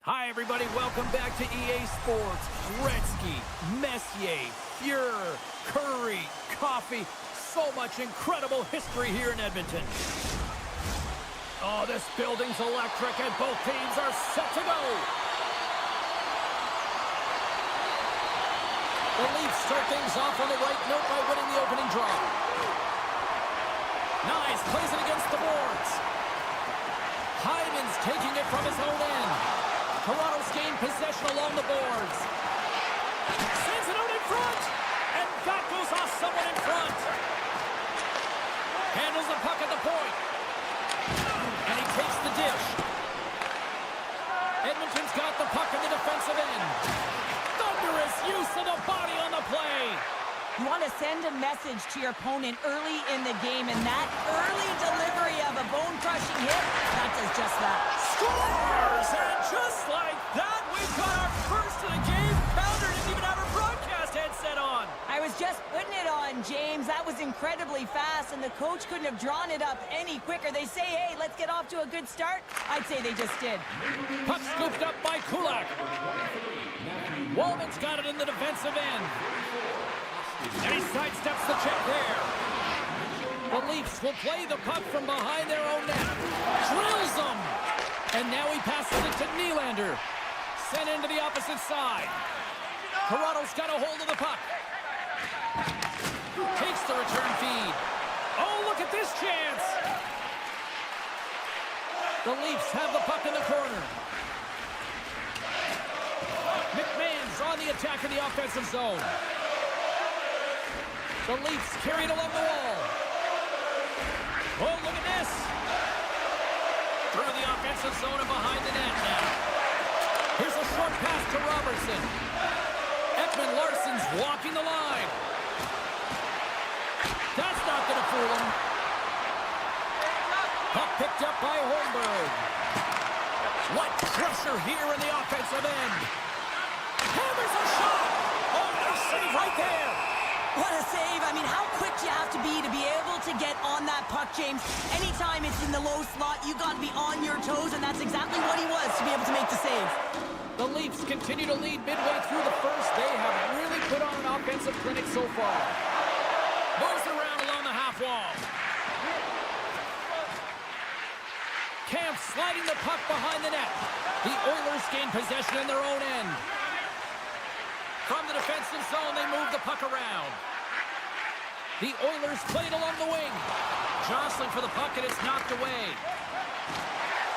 Hi, everybody. Welcome back to EA Sports. Gretzky, Messier, Fuhrer, Curry, Coffee. So much incredible history here in Edmonton. Oh, this building's electric, and both teams are set to go. The Leafs start things off on the right note by winning the opening draw. Nice, plays it against the boards. Hyman's taking it from his own end. Toronto's gained possession along the boards. Sends it out in front. And that goes off someone in front. Handles the puck at the point. And he takes the dish. Edmonton's got the puck in the defensive end. Thunderous use of the body on the play. You want to send a message to your opponent early in the game, and that early delivery of a bone-crushing hit, that does just that. Scores! And just like that, we've got our first of the game. Pounder didn't even have her broadcast headset on. I was just putting it on, James. That was incredibly fast, and the coach couldn't have drawn it up any quicker. They say, hey, let's get off to a good start. I'd say they just did. Puck scooped up by Kulak. Wallman's got it in the defensive end. And he sidesteps the check there. The Leafs will play the puck from behind their own net. Drills them. And now he passes it to Nylander. Sent into the opposite side. Toronto's got a hold of the puck. Takes the return feed. Oh, look at this chance. The Leafs have the puck in the corner. McMahon's on the attack in the offensive zone. The Leafs carried along the wall. Oh, look at this. Through the offensive zone and behind the net now. Here's a short pass to Robertson. Ekman-Larsson's walking the line. That's not going to fool him. Puck picked up by Holmberg. What pressure here in the offensive end. Hammers a shot. Oh, nice save right there. What a save. I mean, how quick you have to be able to get on that puck, James. Anytime it's in the low slot, you got to be on your toes, and that's exactly what he was to be able to make the save. The Leafs continue to lead midway through the first. They have really put on an offensive clinic so far. Moves around along the half wall. Camp sliding the puck behind the net. The Oilers gain possession in their own end. From the defensive zone, they move the puck around. The Oilers played along the wing. Jostling for the puck, and it's knocked away.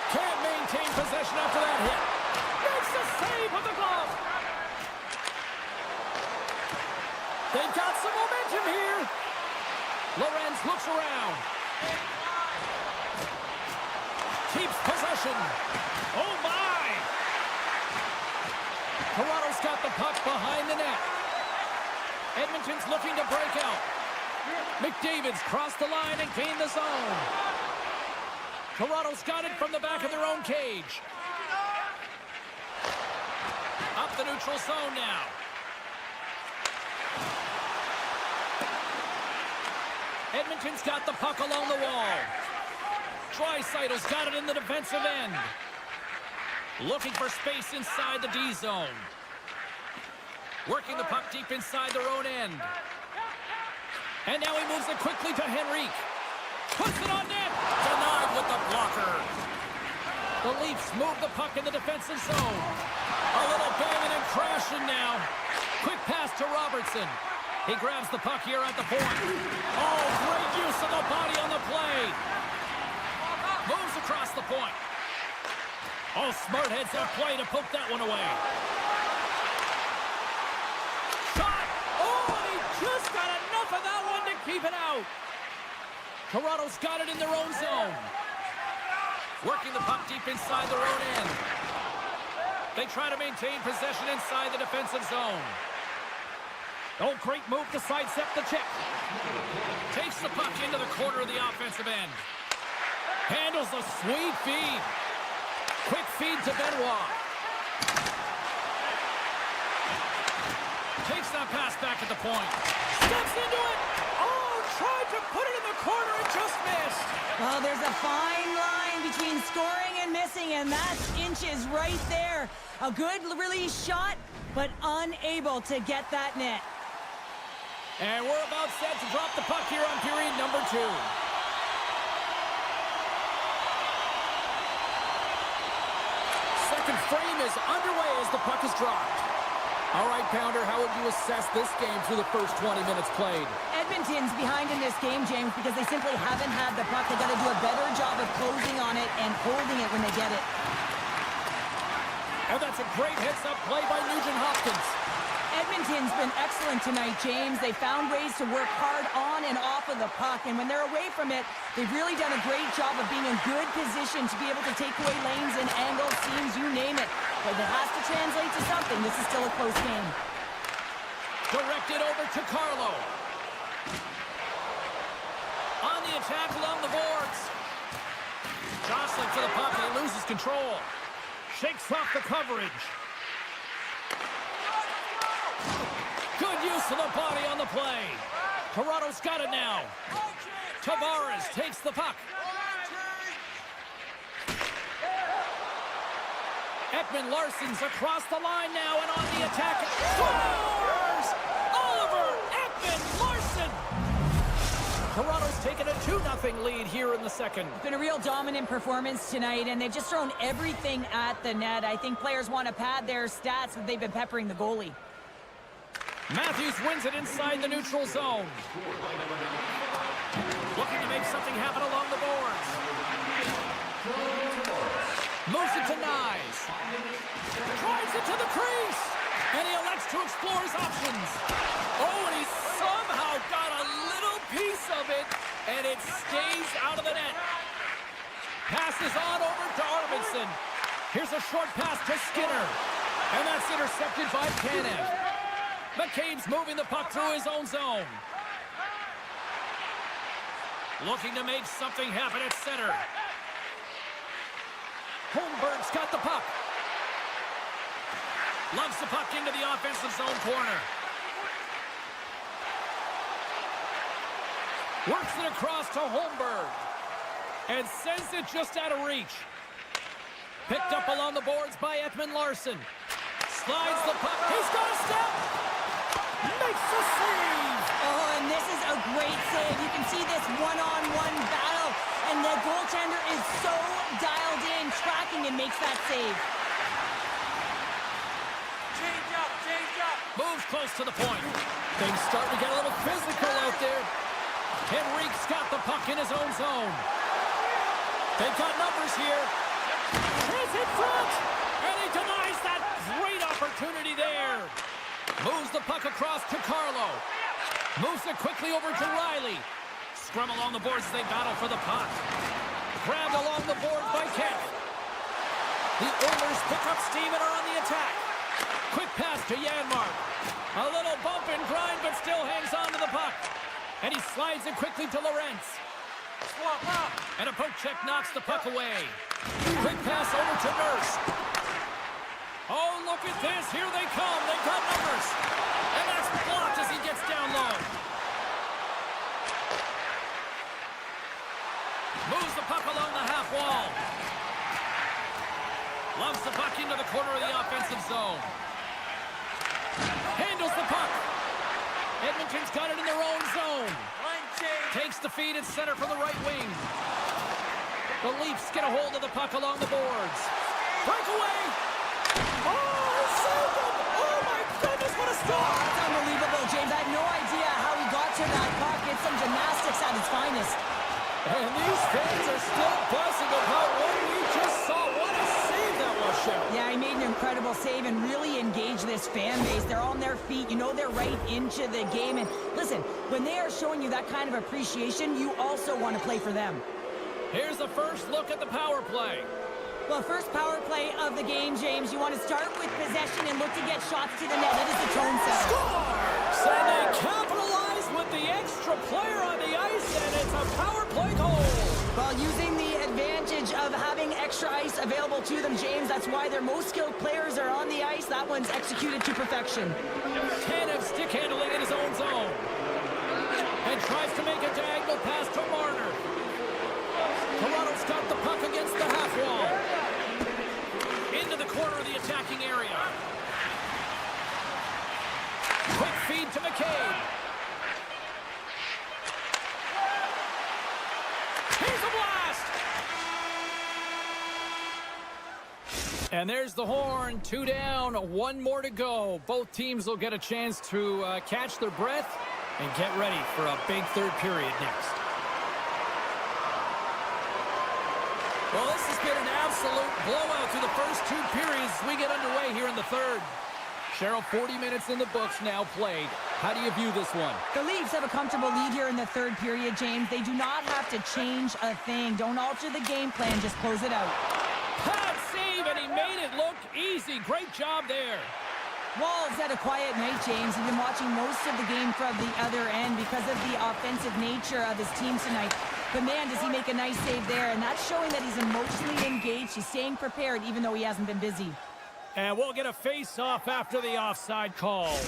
Can't maintain possession after that hit. Makes the save with the glove. They've got some momentum here. Lorenz looks around. Keeps possession. Oh, my. Toronto's got the puck behind the net. Edmonton's looking to break out. McDavid's crossed the line and gained the zone. Toronto's got it from the back of their own cage. Up the neutral zone now. Edmonton's got the puck along the wall. Draisaitl's got it in the defensive end. Looking for space inside the D zone. Working the puck deep inside their own end. And now he moves it quickly to Henrique. Puts it on net. Denied with the blocker. The Leafs move the puck in the defensive zone. A little banging and crashing now. Quick pass to Robertson. He grabs the puck here at the point. Oh, great use of the body on the play. Moves across the point. Oh, smart heads up play to poke that one away. Shot! Oh, and he just got enough of that one to keep it out. Toronto's got it in their own zone. Working the puck deep inside their own end. They try to maintain possession inside the defensive zone. Oh, great move to sidestep the check. Takes the puck into the corner of the offensive end. Handles a sweet feed. Quick feed to Benoit. Takes that pass back at the point. Steps into it. Oh, tried to put it in the corner and just missed. Well, there's a fine line between scoring and missing, and that's inches right there. A good release shot, but unable to get that net. And we're about set to drop the puck here on period number 2. Second frame is underway as the puck is dropped. All right, Pounder, how would you assess this game through the first 20 minutes played? Edmonton's behind in this game, James, because they simply haven't had the puck. They got to do a better job of closing on it and holding it when they get it. And that's a great heads-up play by Nugent-Hopkins. Edmonton's been excellent tonight, James. They found ways to work hard on and off of the puck, and when they're away from it, they've really done a great job of being in good position to be able to take away lanes and angles, seams, you name it. But it has to translate to something. This is still a close game. Directed over to Carlo. On the attack along the boards. Jostling for the puck, and he loses control. Shakes off the coverage. Good use of the body on the play. Toronto's got it now. Tavares takes the puck. Ekman-Larsson's across the line now and on the attack. Scores! Oliver Ekman-Larsson! Toronto's taken a 2-0 lead here in the second. It's been a real dominant performance tonight, and they've just thrown everything at the net. I think players want to pad their stats, but they've been peppering the goalie. Matthews wins it inside the neutral zone. Looking to make something happen along the boards. Moves it to Nyes. Drives it to the crease. And he elects to explore his options. Oh, and he somehow got a little piece of it, and it stays out of the net. Passes on over to Arvidsson. Here's a short pass to Skinner. And that's intercepted by Tanev. McCabe's moving the puck through his own zone. Looking to make something happen at center. Holmberg's got the puck. Loves the puck into the offensive zone corner. Works it across to Holmberg. And sends it just out of reach. Picked up along the boards by Ekman-Larsson. Slides the puck. He's got a step. Makes the save. Oh, and this is a great save. You can see this one-on-one battle, and the goaltender is so dialed in, tracking, and makes that save. Change up. Moves close to the point. Things starting to get a little physical out there. Henrique's got the puck in his own zone. They've got numbers here. Chase in front, and he denies that great opportunity there. Moves the puck across to Carlo. Moves it quickly over to Riley. Scrum along the boards as they battle for the puck. Grabbed along the board by Kent. The Oilers pick up steam and are on the attack. Quick pass to Janmark. A little bump and grind, but still hangs on to the puck. And he slides it quickly to Lorentz. Swap up. And a poke check knocks the puck away. Quick pass over to Nurse. Oh, look at this. Here they come. They've got numbers. And that's blocked as he gets down low. Moves the puck along the half wall. Loves the puck into the corner of the offensive zone. Handles the puck. Edmonton's got it in their own zone. Takes the feed at center from the right wing. The Leafs get a hold of the puck along the boards. Breakaway. Oh, he saved it! Oh, my goodness, what a stop! That's unbelievable, James. I have no idea how he got to that puck. It's some gymnastics at its finest. And these fans are still buzzing about what we just saw. What a save that was, Shell. Yeah, he made an incredible save and really engaged this fan base. They're on their feet. You know they're right into the game. And listen, when they are showing you that kind of appreciation, you also want to play for them. Here's the first look at the power play. Well, first power play of the game, James. You want to start with possession and look to get shots to the net. It is the tone setter. Scores! And they capitalize with the extra player on the ice, and it's a power play goal. Well, using the advantage of having extra ice available to them, James, that's why their most skilled players are on the ice. That one's executed to perfection. Tanev stick handling in his own zone. And tries to make a diagonal pass to Marner. Toronto's got the puck against the half wall. Into the corner of the attacking area. Quick feed to McCabe. Here's a blast! And there's the horn. 2 down, 1 more to go. Both teams will get a chance to catch their breath and get ready for a big third period next. Well, this has been an absolute blowout through the first 2 periods as we get underway here in the third. Cheryl, 40 minutes in the books now played. How do you view this one? The Leafs have a comfortable lead here in the third period, James. They do not have to change a thing. Don't alter the game plan. Just close it out. Pad save, and he made it look easy. Great job there. Wall's had a quiet night, James. He's been watching most of the game from the other end because of the offensive nature of his team tonight. But, man, does he make a nice save there. And that's showing that he's emotionally engaged. He's staying prepared even though he hasn't been busy. And we'll get a face-off after the offside call.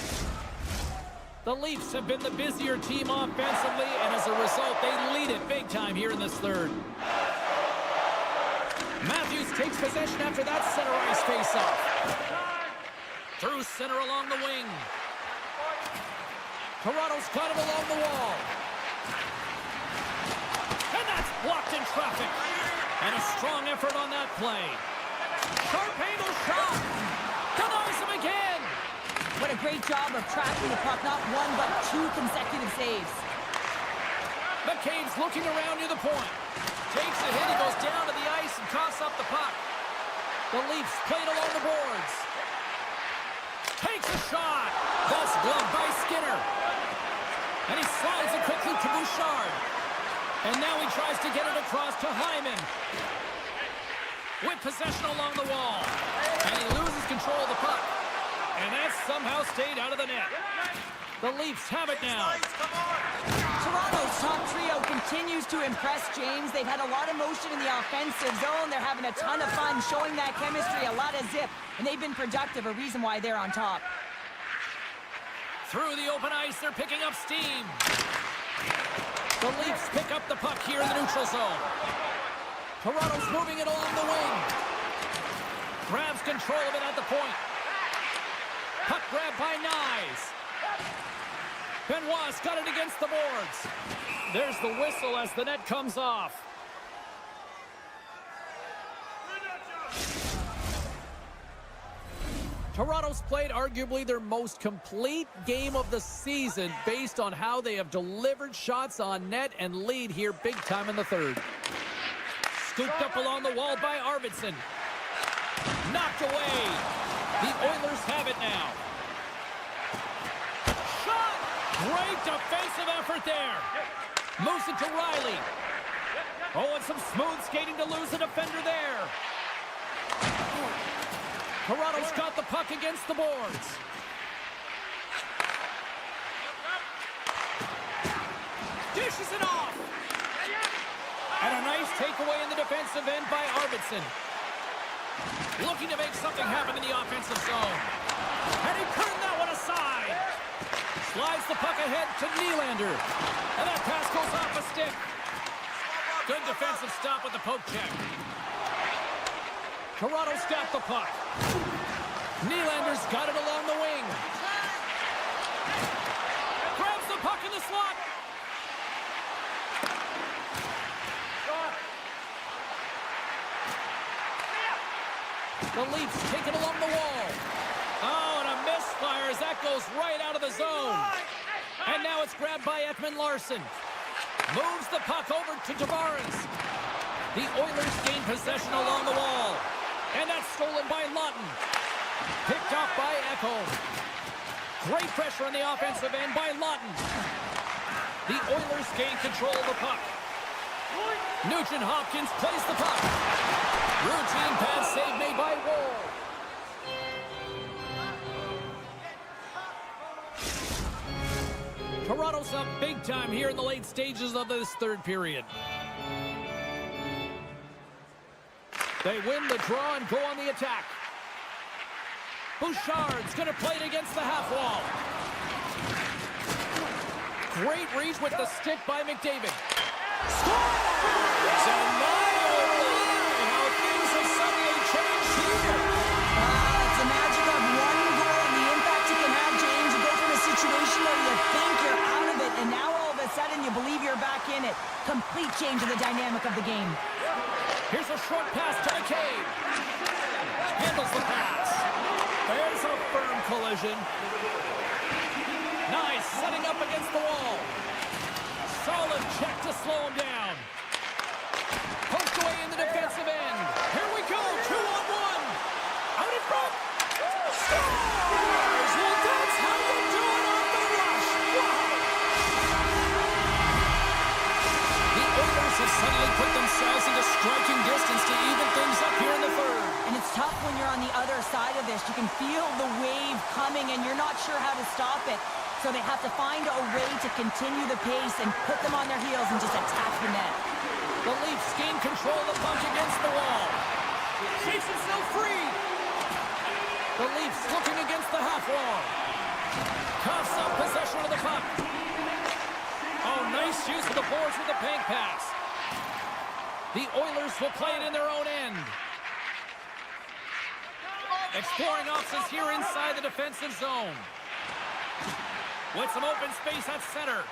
The Leafs have been the busier team offensively, and as a result, they lead it big time here in this third. Matthews takes possession after that center ice face-off. Through center along the wing. Toronto's got him along the wall. And that's blocked in traffic. And a strong effort on that play. Sharp angle shot. Denies him again. What a great job of tracking the puck. Not 1, but 2 consecutive saves. McCabe's looking around near the point. Takes a hit. He goes down to the ice and tosses up the puck. The Leafs played along the boards. Takes a shot. Best glove by Skinner. And he slides it quickly to Bouchard. And now he tries to get it across to Hyman. With possession along the wall. And he loses control of the puck. And that somehow stayed out of the net. The Leafs have it now. Toronto's top trio continues to impress, James. They've had a lot of motion in the offensive zone. They're having a ton of fun, showing that chemistry, a lot of zip. And they've been productive, a reason why they're on top. Through the open ice, they're picking up steam. The Leafs pick up the puck here in the neutral zone. Toronto's moving it along the wing. Grabs control of it at the point. Puck grab by Nyes. Benoit's got it against the boards. There's the whistle as the net comes off. Toronto's played arguably their most complete game of the season based on how they have delivered shots on net and lead here big time in the third. Scooped up along the wall by Arvidsson. Knocked away. The Oilers have it now. Shot! Great defensive effort there. Moves it to Riley. Oh, and some smooth skating to lose a defender there. Toronto's got the puck against the boards. Dishes it off. And a nice takeaway in the defensive end by Arvidsson. Looking to make something happen in the offensive zone. And he turned that one aside. Slides the puck ahead to Nylander. And that pass goes off a stick. Good defensive stop with the poke check. Toronto's got the puck. Nylander's got it along the wing. Grabs the puck in the slot. The Leafs take it along the wall. Oh, and a misfire as that goes right out of the zone. And now it's grabbed by Ekman-Larsson. Moves the puck over to Tavares. The Oilers gain possession along the wall. And that's stolen by Lawton. Picked off by Ekholm. Great pressure on the offensive end by Lawton. The Oilers gain control of the puck. Nugent-Hopkins plays the puck. Routine pass save made by Wall. Toronto's up big time here in the late stages of this third period. They win the draw and go on the attack. Bouchard's going to play it against the half wall. Great reach with the stick by McDavid. Scores! And my, oh my, how things have suddenly changed here. It's the magic of one goal and the impact it can have, James. You go from a situation where you think you're out of it, and now all of a sudden you believe you're back in it. Complete change of the dynamic of the game. Here's a short pass to McCabe. Handles the pass. There's a firm collision. Nice, setting up against the wall. Solid check to slow him down. Poked away in the defensive end. Here we go, 2-on-1. Out in front. Scores! Well, that's how you do it on the rush. Wow! The Oilers have suddenly put themselves into striking distance to even things up here in the third. And it's tough when you're on the other side of this. You can feel the wave coming, and you're not sure how to stop it. So they have to find a way to continue the pace and put them on their heels and just attack the net. The Leafs gain control of the puck against the wall. Shakes himself free. The Leafs looking against the half wall. Coughs up possession of the puck. Oh, nice use of the boards with the bank pass. The Oilers will play it in their own end. Exploring options here inside the defensive zone. With some open space at center.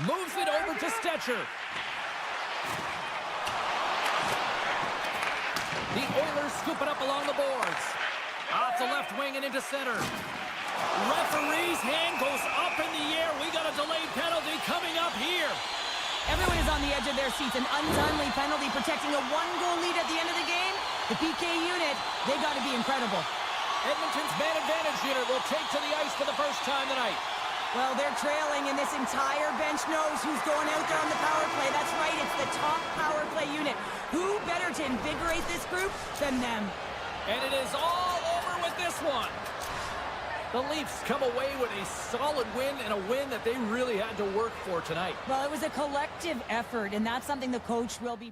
Moves it over to Stetcher. The Oilers scoop it up along the boards. Off the left wing and into center. Referee's hand goes up in the air. We got a delayed penalty coming up here. Everyone is on the edge of their seats. An untimely penalty protecting a one-goal lead at the end of the game. The PK unit, they got to be incredible. Edmonton's man advantage unit will take to the ice for the first time tonight. Well, they're trailing, and this entire bench knows who's going out there on the power play. That's right, it's the top power play unit. Who better to invigorate this group than them? And it is all over with this one. The Leafs come away with a solid win, and a win that they really had to work for tonight. Well, it was a collective effort, and that's something the coach will be...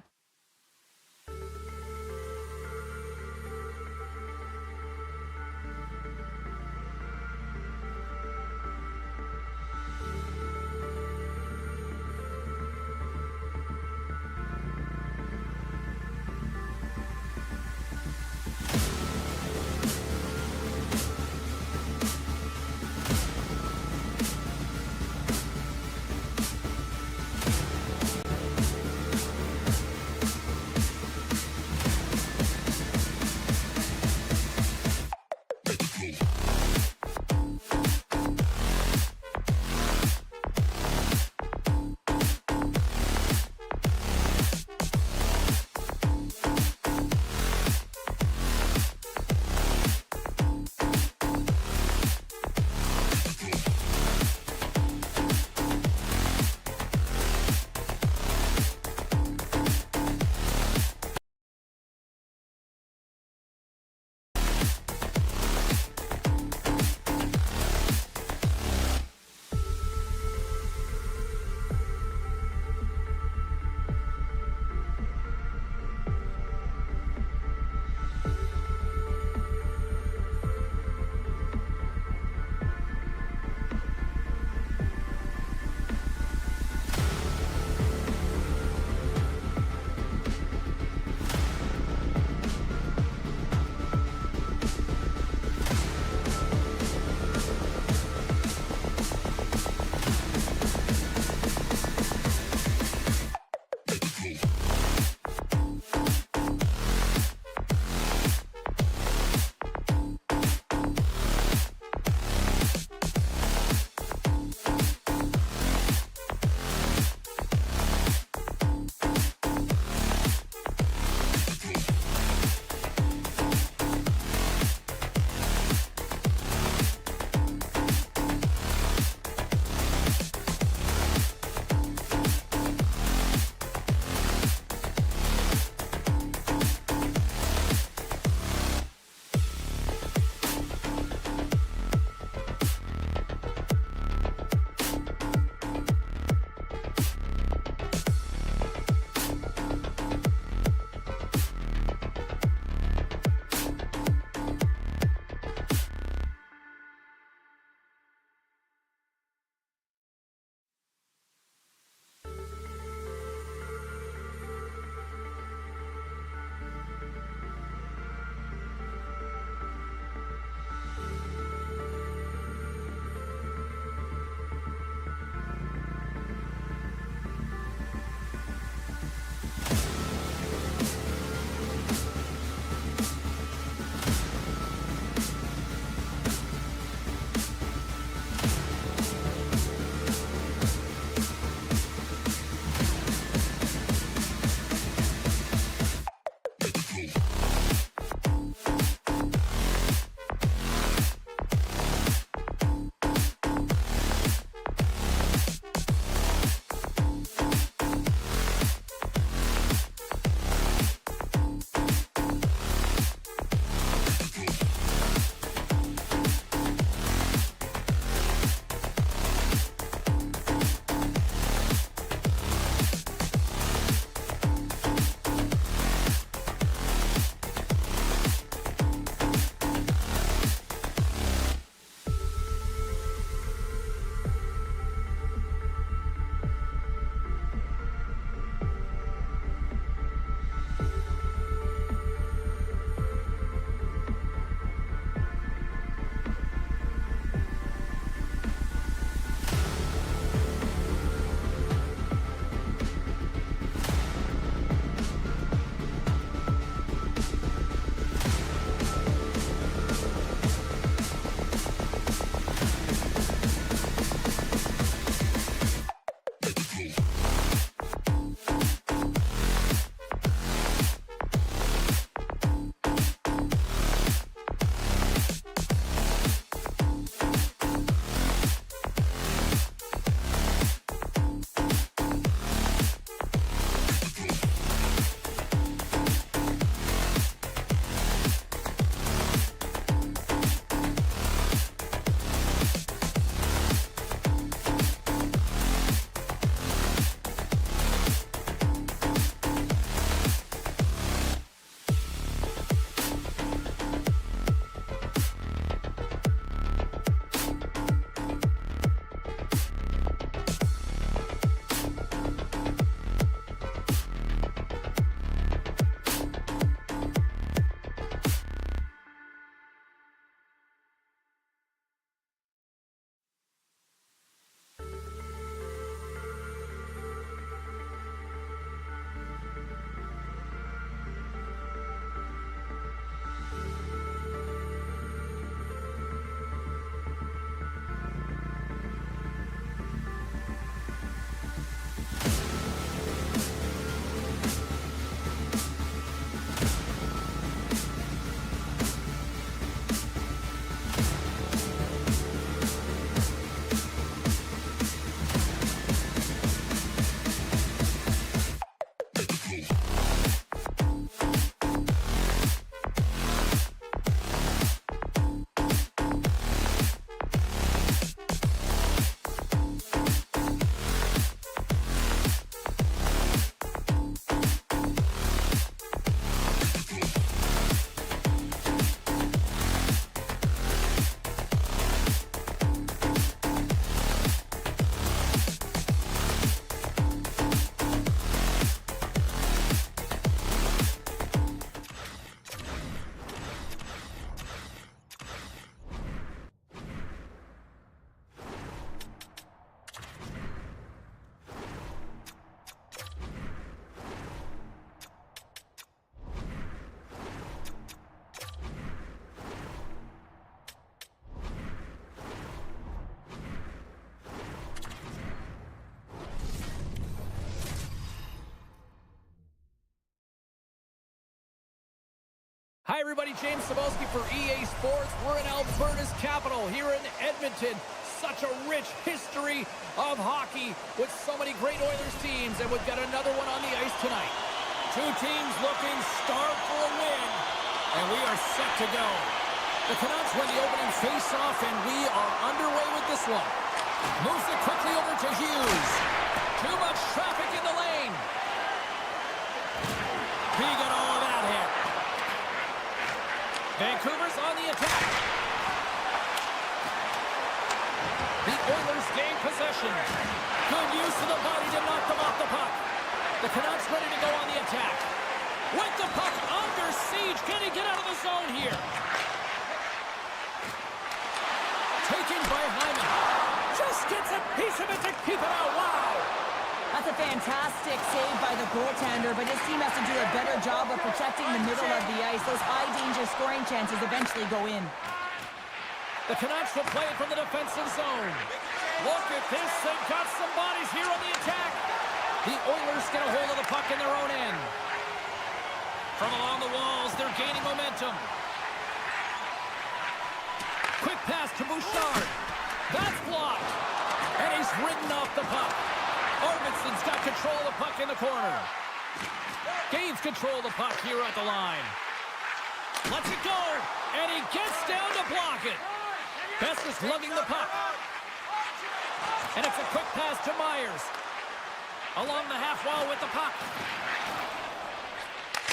Hi, everybody. James Cebulski for EA Sports. We're in Alberta's capital here in Edmonton. Such a rich history of hockey with so many great Oilers teams, and we've got another one on the ice tonight. Two teams looking starved for a win, and we are set to go. The Canucks win the opening face-off, and we are underway with this one. Moves it quickly over to Hughes. Too much traffic in the lane. He got all of that hit. Vancouver's on the attack. The Oilers gain possession. Good use of the body to knock them off the puck. The Canucks ready to go on the attack. With the puck under siege. Can he get out of the zone here? Taken by Hyman. Just gets a piece of it to keep it out. Wow. That's a fantastic save by the goaltender, but his team has to do a better job of protecting the middle of the ice. Those high-danger scoring chances eventually go in. The Canucks will play it from the defensive zone. Look at this. They've got some bodies here on the attack. The Oilers get a hold of the puck in their own end. From along the walls, they're gaining momentum. Quick pass to Bouchard. That's blocked. And he's ridden off the puck. Arvidsson's got control of the puck in the corner. Gains control of the puck here at the line. Lets it go. And he gets down to block it. Best is lugging the puck. And it's a quick pass to Myers. Along the half wall with the puck.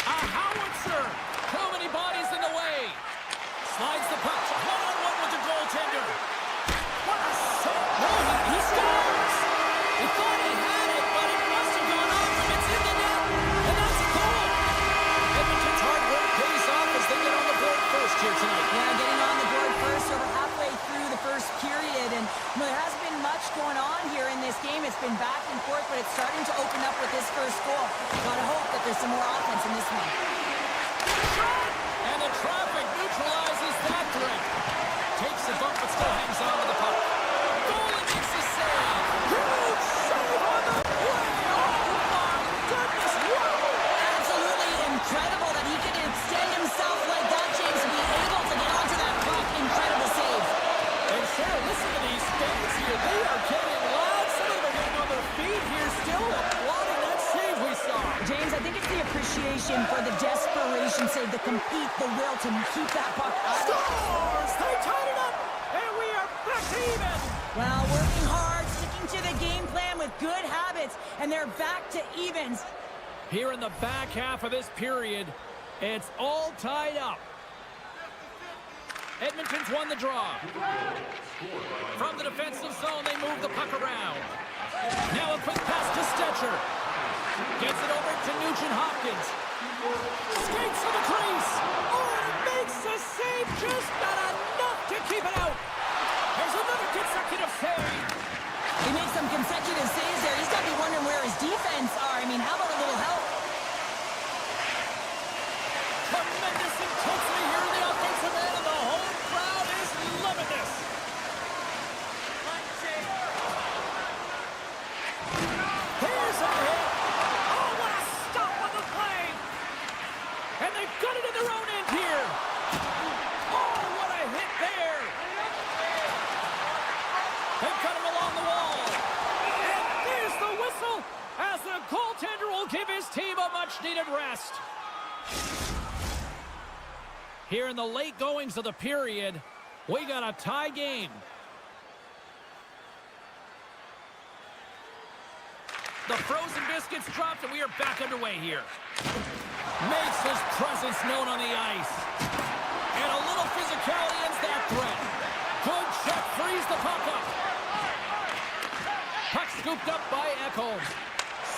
A howitzer. Too many bodies in the way. Slides the puck. One-on-one with the goaltender. What a save. No, he scores. He thought he had it, but it must have gone off him. It's in the net. And that's a goal. Edmonton's hard work pays off as they get on the board first here tonight. Yeah, getting on the board first over halfway through the first period. And there hasn't been much going on here in this game. It's been back and forth, but it's starting to open up with this first goal. Gotta hope that there's some more offense in this one. And the traffic neutralizes that threat. Takes the bump, but still hangs on to the puck. Goalie makes the save. Huge save on the play. Oh, my goodness. Whoa. Absolutely incredible that he can extend himself like that, James, to be able to get onto that puck. Incredible save. And Sarah, listen to these fans here. They are getting loud. Some of them are getting on their feet here still applauding that save we saw. James, I think it's the appreciation for the desperation save, the compete, the will to keep that puck out. Scores! They tied it up, and we are back to even. Well, working hard, sticking to the game plan with good habits, and they're back to evens. Here in the back half of this period, it's all tied up. Edmonton's won the draw. From the defensive zone, they move the puck around. Now a quick pass to Stetcher. Gets it over to Nugent-Hopkins. Skates to the crease. Oh, and it makes the save, just not enough to keep it out. There's another consecutive save. He makes some consecutive saves there. He's got to be wondering where his defense are. I mean, how about a little help? Tremendous intensity here in the offensive end, and the home crowd is loving this. Here's a hit. Oh, what a stop on the play. And they've got it in their own end here. Oh, what a hit there. They've got him along the wall. And there's the whistle as the goaltender will give his team a much-needed rest. Here in the late goings of the period, we got a tie game. The frozen biscuits dropped, and we are back underway here. Makes his presence known on the ice. And a little physicality ends that threat. Good check, frees the puck up. Puck scooped up by Ekholm.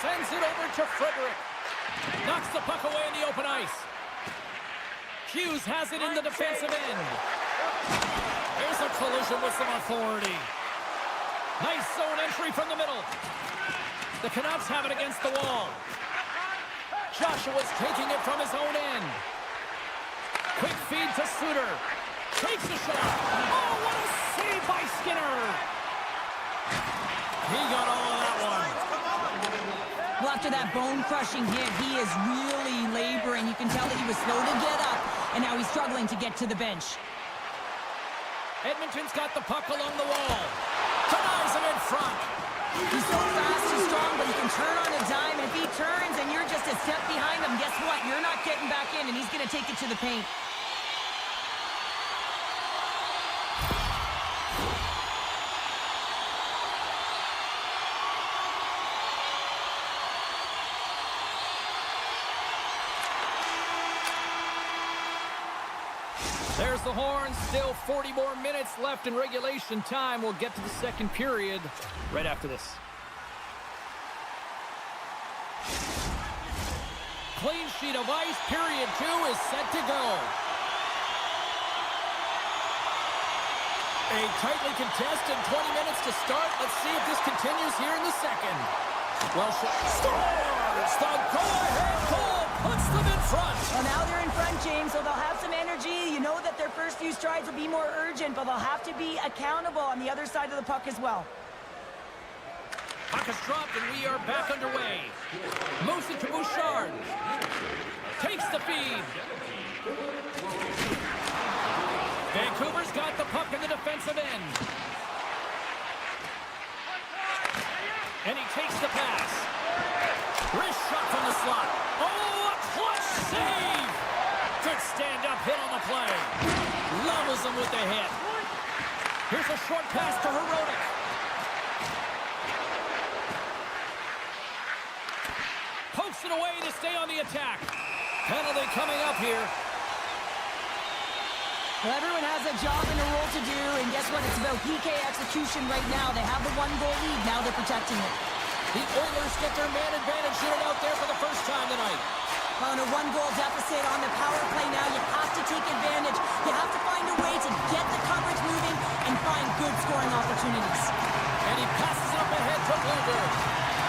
Sends it over to Frederick. Knocks the puck away in the open ice. Hughes has it in the defensive end. There's a collision with some authority. Nice zone entry from the middle. The Canucks have it against the wall. Joshua's taking it from his own end. Quick feed to Suter. Takes the shot. Oh, what a save by Skinner. He got all of that one. Well, after that bone-crushing hit, he is really laboring. You can tell that he was slow to get up. and now he's struggling to get to the bench. Edmonton's got the puck along the wall. Denies him in front. He's so fast and strong, but he can turn on a dime. And if he turns and you're just a step behind him, guess what? You're not getting back in, and he's going to take it to the paint. There's the horn. Still 40 more minutes left in regulation time. We'll get to the second period right after this. Clean sheet of ice. Period 2 is set to go. A tightly contested 20 minutes to start. Let's see if this continues here in the second. Well, scores! The go-ahead goal puts them in front. Well, now they're in front, James, so they'll have some energy. You know that their first few strides will be more urgent, but they'll have to be accountable on the other side of the puck as well. Puck is dropped, and we are back underway. Moves it to Bouchard. Takes the feed. Vancouver's got the puck in the defensive end. And he takes the pass. Wrist shot from the slot. Oh, a clutch save! Good stand-up hit on the play. Levels him with the hit. Here's a short pass to Herodic. Pokes it away to stay on the attack. Penalty coming up here. Well, everyone has a job and a role to do, and guess what? It's about PK execution right now. They have the one-goal lead. Now they're protecting it. The Oilers get their man advantage here out there for the first time tonight. On a one-goal deficit on the power play now, you have to take advantage. You have to find a way to get the coverage moving and find good scoring opportunities. And he passes it up ahead to Bluebird.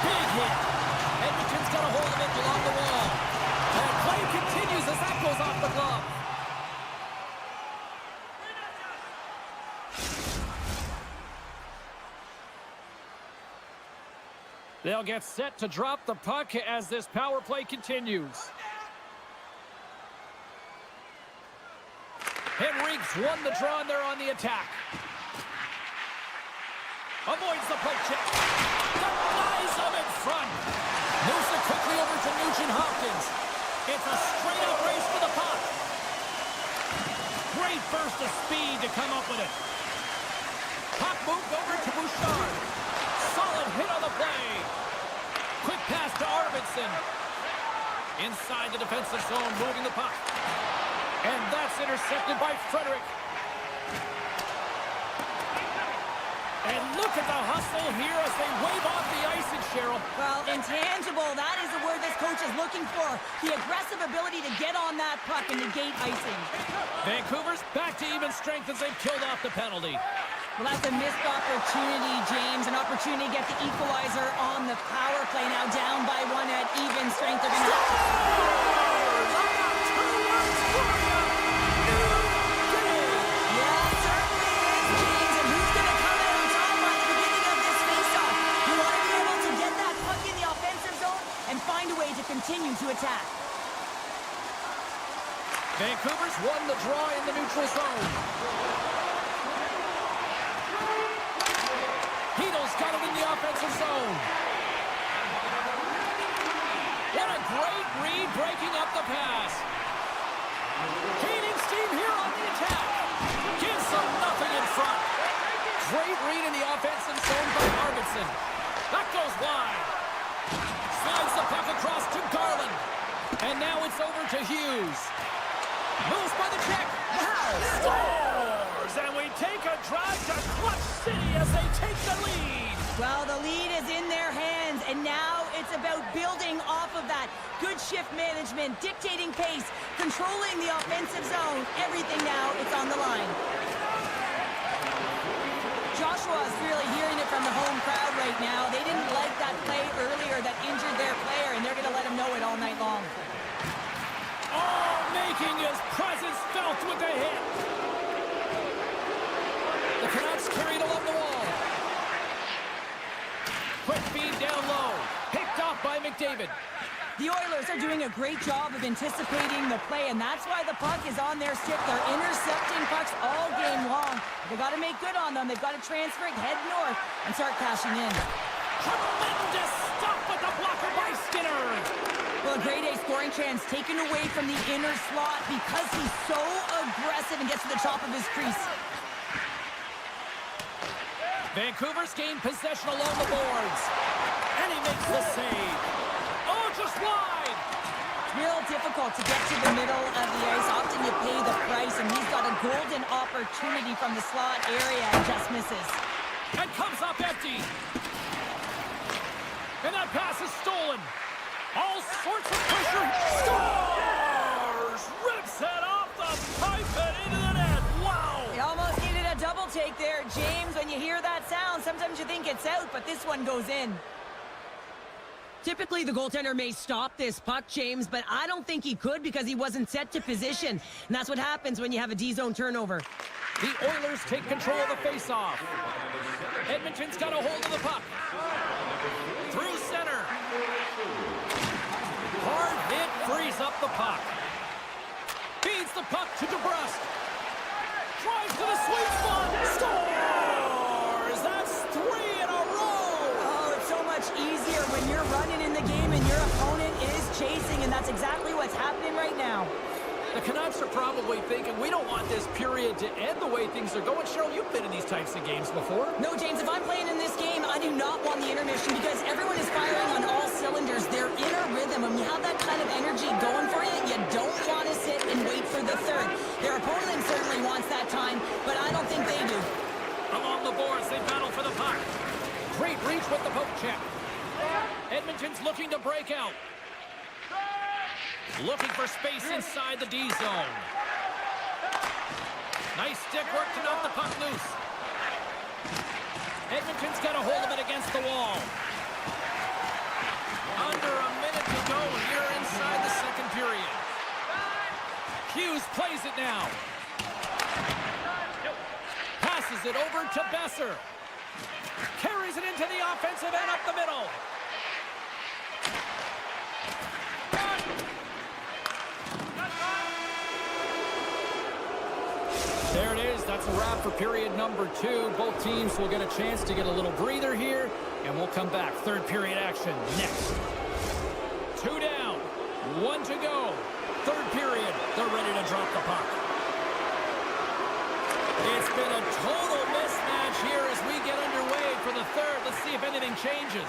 Big hit. Edmonton's got a hold of it along the wall. And play continues as that goes off the glove. They'll get set to drop the puck as this power play continues. Henrique's won the draw, and they're on the attack. Avoids the poke check. Denies him in front. Moves it quickly over to Nugent-Hopkins. It's a straight-up race for the puck. Great burst of speed to come up with it. Puck moved over to Bouchard. Solid hit on the play. Quick pass to Arvidsson. Inside the defensive zone, moving the puck. And that's intercepted by Frederick. And look at the hustle here as they wave off the icing, Cheryl. Well, intangible, that is the word this coach is looking for. The aggressive ability to get on that puck and negate icing. Vancouver's back to even strength as they've killed off the penalty. Well, that's a missed opportunity, James. An opportunity to get the equalizer on the power play. Now down by one at even strength. They're going to... continue to attack. Vancouver's won the draw in the neutral zone. Hedo's got it in the offensive zone. What a great read breaking up the pass. Gaining steam here on the attack. Gives them nothing in front. Great read in the offensive zone by Arvidsson. That goes wide. Slides the puck across to Garland. And now it's over to Hughes. Moves by the check. Wow! Scores! And we take a drive to Clutch City as they take the lead. Well, the lead is in their hands, and now it's about building off of that. Good shift management, dictating pace, controlling the offensive zone. Everything now, it's on the line. Joshua is really hearing it from the home crowd right now. They didn't like that play earlier that injured their player, and they're going to let him know it all night long. Oh, making his presence felt with the hit. The Canucks carried along the wall. Quick feed down low. Picked off by McDavid. The Oilers are doing a great job of anticipating the play, and that's why the puck is on their stick. They're intercepting pucks all game long. They got to make good on them. They've got to transfer it, head north, and start cashing in. Tremendous stuff with the blocker by Skinner. Well, a grade A scoring chance taken away from the inner slot because he's so aggressive and gets to the top of his crease. Vancouver's gained possession along the boards. And he makes the save. Oh, just wide. It's real difficult to get to the middle of the ice. Often you pay the price, and he's got a golden opportunity from the slot area and just misses. And comes up empty. And that pass is stolen. All sorts of pressure. Scores! Rips it off the pipe and into the net. Wow! He almost needed a double take there, James. When you hear that sound, sometimes you think it's out, but this one goes in. Typically, the goaltender may stop this puck, James, but I don't think he could because he wasn't set to position. And that's what happens when you have a D-zone turnover. The Oilers take control of the faceoff. Edmonton's got a hold of the puck. Through center. Hard hit frees up the puck. Feeds the puck to DeBrusque. Drives to the sweet spot. Scores! That's 3 in a row! Oh, it's so much easier when you're running in the game and your opponent is chasing, and that's exactly what's happening right now. The Canucks are probably thinking, we don't want this period to end the way things are going. Cheryl, you've been in these types of games before. No, James, if I'm playing in this game, I do not want the intermission because everyone is firing on all cylinders. They're in a rhythm, and when you have that kind of energy going for you, you don't want to sit and wait for the third. Their opponent certainly wants that time, but I don't think they do. Along the boards, they battle for the puck. Great reach with the poke check. Edmonton's looking to break out. Looking for space inside the D zone. Nice stick work to knock the puck loose. Edmonton's got a hold of it against the wall. Under a minute to go here inside the second period. Hughes plays it now. Passes it over to Besser. Carries it into the offensive end up the middle. There it is. That's a wrap for period number 2. Both teams will get a chance to get a little breather here, and we'll come back. Third period action next. 2 down, 1 to go. Third period. They're ready to drop the puck. It's been a total mismatch here as we get underway for the third. Let's see if anything changes.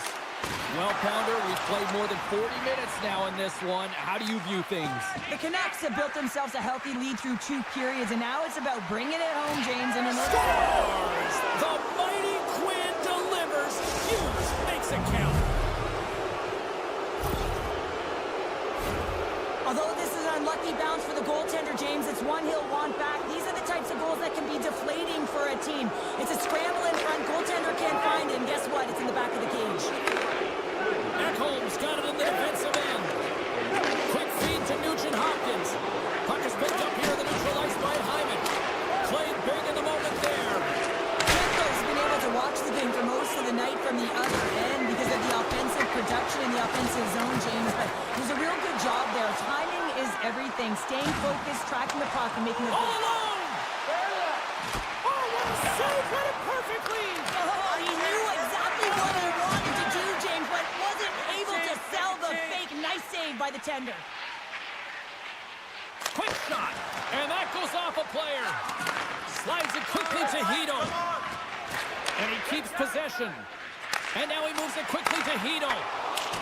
Well, Pounder, we've played more than 40 minutes now in this one. How do you view things? The Canucks have built themselves a healthy lead through 2 periods, and now it's about bringing it home, James. And Scores! The mighty Quinn delivers. Hughes makes it count. Although this is an unlucky bounce for the goaltender, James, it's one he'll want back. These are the types of goals that can be deflating for a team. It's a scramble in front. Goaltender can't find it, and guess what? It's in the back of the cage. Ekholm's got it in the defensive end. Quick feed to Nugent-Hopkins. Puck is picked up here in the neutral ice by Hyman. Played big in the moment there. Kemper's been able to watch the game for most of the night from the other end because of the offensive production in the offensive zone, James. But there's a real good job there. Timing is everything. Staying focused, tracking the puck, and making the All alone! Oh, what a save! Read it perfectly! Oh, he knew exactly what he wanted to do, James, but wasn't able to sell the fake. Nice save by the tender. Quick shot, and that goes off a player. Slides it quickly to Hito. And he keeps possession. And now he moves it quickly to Hito.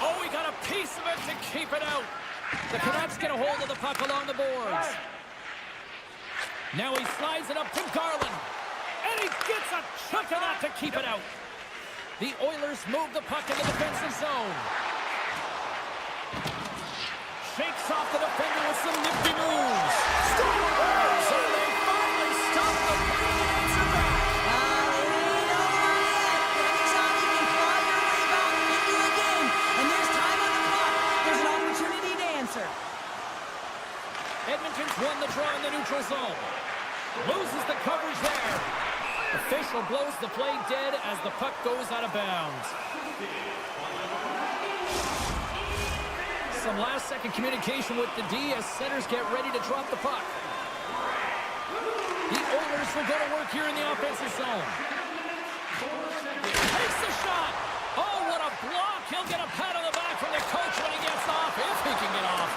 Oh, he got a piece of it to keep it out. The Canucks get a hold of the puck along the boards. Now he slides it up to Garland. And he gets a chunk of that to keep it out. The Oilers move the puck in the defensive zone. Shakes off the defender with some nifty moves. Scores! And they finally stop the play and answer back. They ain't over yet. Every time you can claw your way back into a game, and there's time on the clock, there's an opportunity to answer. Edmonton's won the draw in the neutral zone. Loses the coverage there. Official blows the play dead as the puck goes out of bounds. So some last-second communication with the D as centers get ready to drop the puck. The Oilers will go to work here in the offensive zone. Takes the shot. Oh, what a block. He'll get a pat on the back from the coach when he gets off, if he can get off.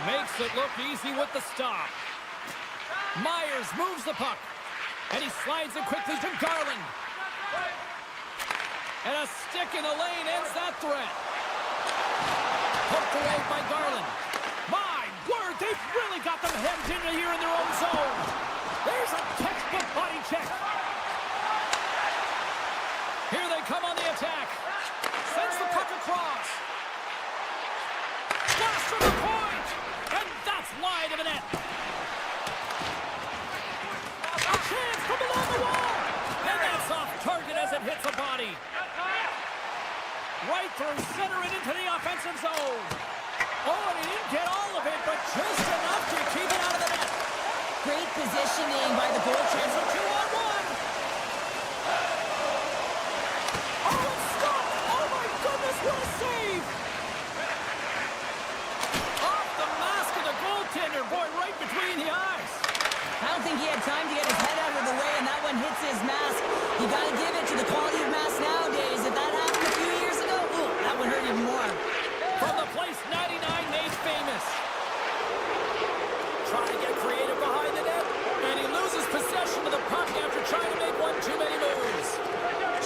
Makes it look easy with the stop. Myers moves the puck. And he slides it quickly to Garland. And a stick in the lane ends that threat. Poked away by Garland. My word, they've really got them hemmed in here in their own zone. There's a textbook body check. Here they come on the attack. Sends the puck across. Blast from the point. And that's wide of the net. A chance from along the wall. And that's off target as it hits a body. Right through center and into the offensive zone. Oh, and he didn't get all of it, but just enough to keep it out of the net. Great positioning by the goaltender. It's a 2-on-1. Oh, it's stopped. Oh, my goodness, what a save. Off the mask of the goaltender. Boy, right between the eyes. I don't think he had time to get his head out of the way, and that one hits his mask. You got to give it to the quality of mask nowadays. If that happened a few years ago, ooh, that would hurt even more. From the place 99 made famous. Trying to get creative behind the net, and he loses possession of the puck after trying to make one too many moves.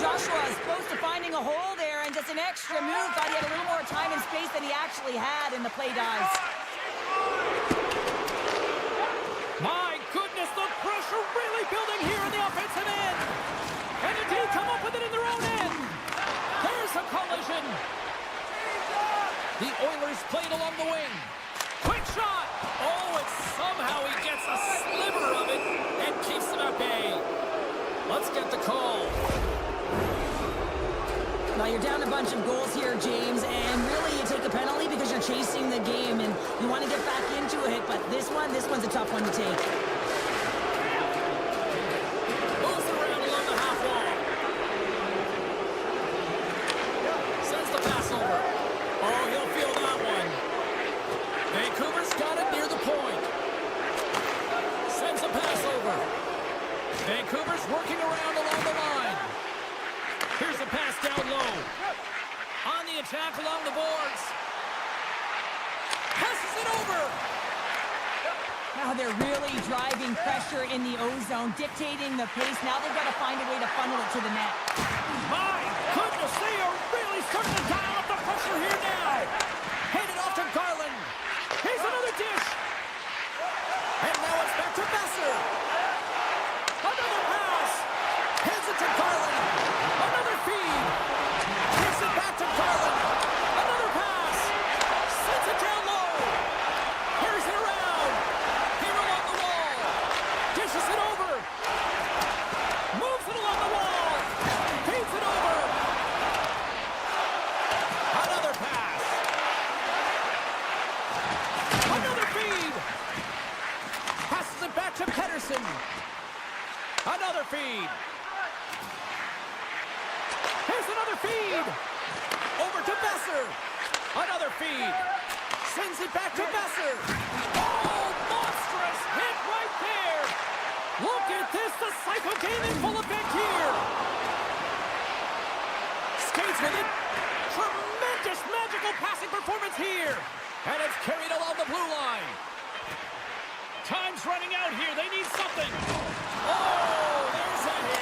Joshua is close to finding a hole there, and just an extra move. Thought he had a little more time and space than he actually had in the play dives. My goodness, the pressure really building here in the offensive end. And the D come up with it in their own end. There's a collision. The Oilers played along the wing. Quick shot. Oh, and somehow he gets a sliver of it and keeps them at bay. Let's get the call. Now you're down a bunch of goals here, James, and really you take a penalty because you're chasing the game and you want to get back into it, but this one's a tough one to take. Moves around along the half wall. Sends the pass over. Oh, he'll feel that one. Vancouver's got it near the point. Sends a pass over. Vancouver's working around along the line. Here's a pass down low. On the attack along the boards. Passes it over. Now they're really driving pressure in the O-zone, dictating the pace. Now they've got to find a way to funnel it to the net. My goodness, they are really starting to dial up the pressure here now. Handed off to Garland. Here's another dish. And now it's back to Besser. Another pass. Hands it to Garland. Another feed. Gives it back to Garland. Another pass. Sends it down low. Carries it around. Here along the wall. Dishes it over. Moves it along the wall. Feeds it over. Another pass. Another feed. Passes it back to Pedersen. Another feed. Here's another feed. Over to Besser. Another feed. Sends it back to Besser. Oh, monstrous hit right there. Look at this. The Psycho game in full effect here. Skates with it. Tremendous magical passing performance here. And it's carried along the blue line. Time's running out here. They need something. Oh, there's a hit.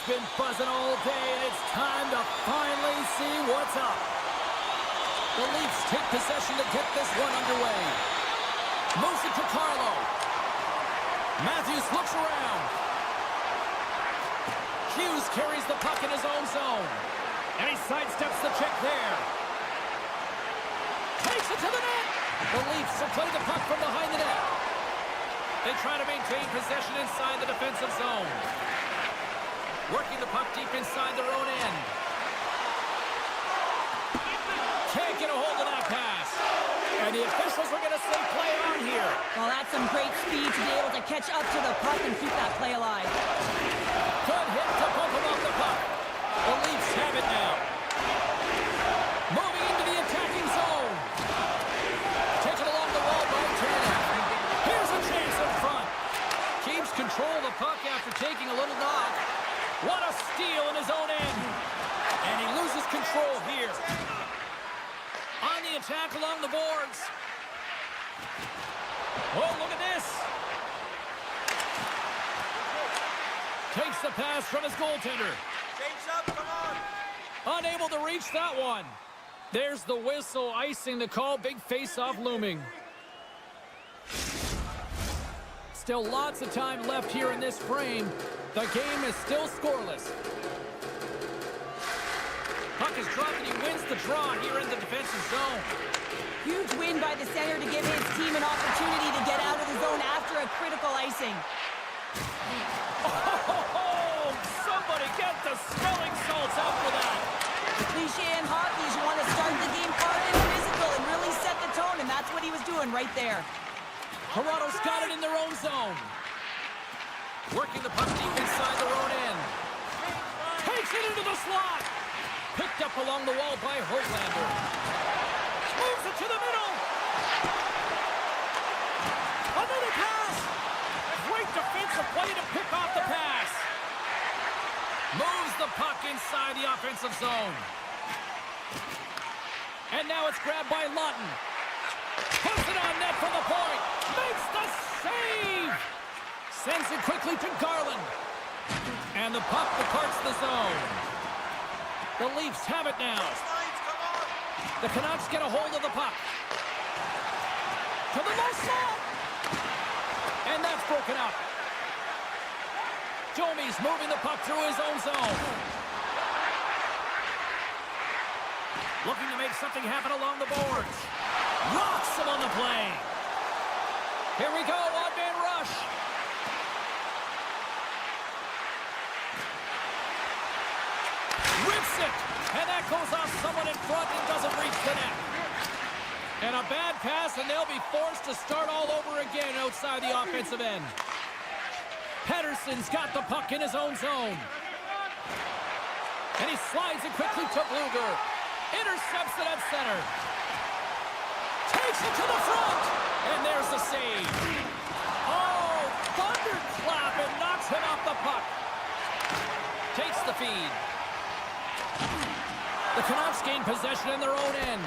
been buzzing all day, and it's time to finally see what's up. The Leafs take possession to get this one underway. Moves it to Carlo. Matthews looks around. Hughes carries the puck in his own zone. And he sidesteps the check there. Takes it to the net. The Leafs will play the puck from behind the net. They try to maintain possession inside the defensive zone. Working the puck deep inside their own end. Can't get a hold of that pass. And the officials are going to say play on here. Well, that's some great speed to be able to catch up to the puck and keep that play alive. Good hit to bump him off the puck. The Leafs have it now. Moving into the attacking zone. Taken along the wall by Turner. Here's a chance in front. Keeps control of the puck after taking a little knock. What a steal in his own end. And he loses control here. On the attack along the boards. Oh, look at this. Takes the pass from his goaltender. Change up, come on. Unable to reach that one. There's the whistle, icing the call. Big face-off looming. Still lots of time left here in this frame. The game is still scoreless. Puck is dropped and he wins the draw here in the defensive zone. Huge win by the center to give his team an opportunity to get out of the zone after a critical icing. Oh, somebody get the smelling salts out for that. The cliche in hockey is you want to start the game hard and physical and really set the tone, and that's what he was doing right there. Toronto's got it in their own zone. Working the puck deep inside their own end. Takes it into the slot. Picked up along the wall by Hoaglander. Moves it to the middle. Another pass. Great defensive play to pick off the pass. Moves the puck inside the offensive zone. And now it's grabbed by Lawton. Puts it on net from the point. Makes the save. Sends it quickly to Garland. And the puck departs the zone. The Leafs have it now. The Canucks get a hold of the puck. To the low slot. And that's broken up. Domi's moving the puck through his own zone. Looking to make something happen along the boards. Rocks him on the play. Here we go, odd-man rush. Rips it, and that goes off someone in front and doesn't reach the net. And a bad pass, and they'll be forced to start all over again outside the offensive end. Pettersson's got the puck in his own zone. And he slides it quickly to Bluger. Intercepts it at center. Takes it to the front, and there's the save. Oh, thunderclap, and knocks him off the puck. Takes the feed. The Canucks gain possession in their own end.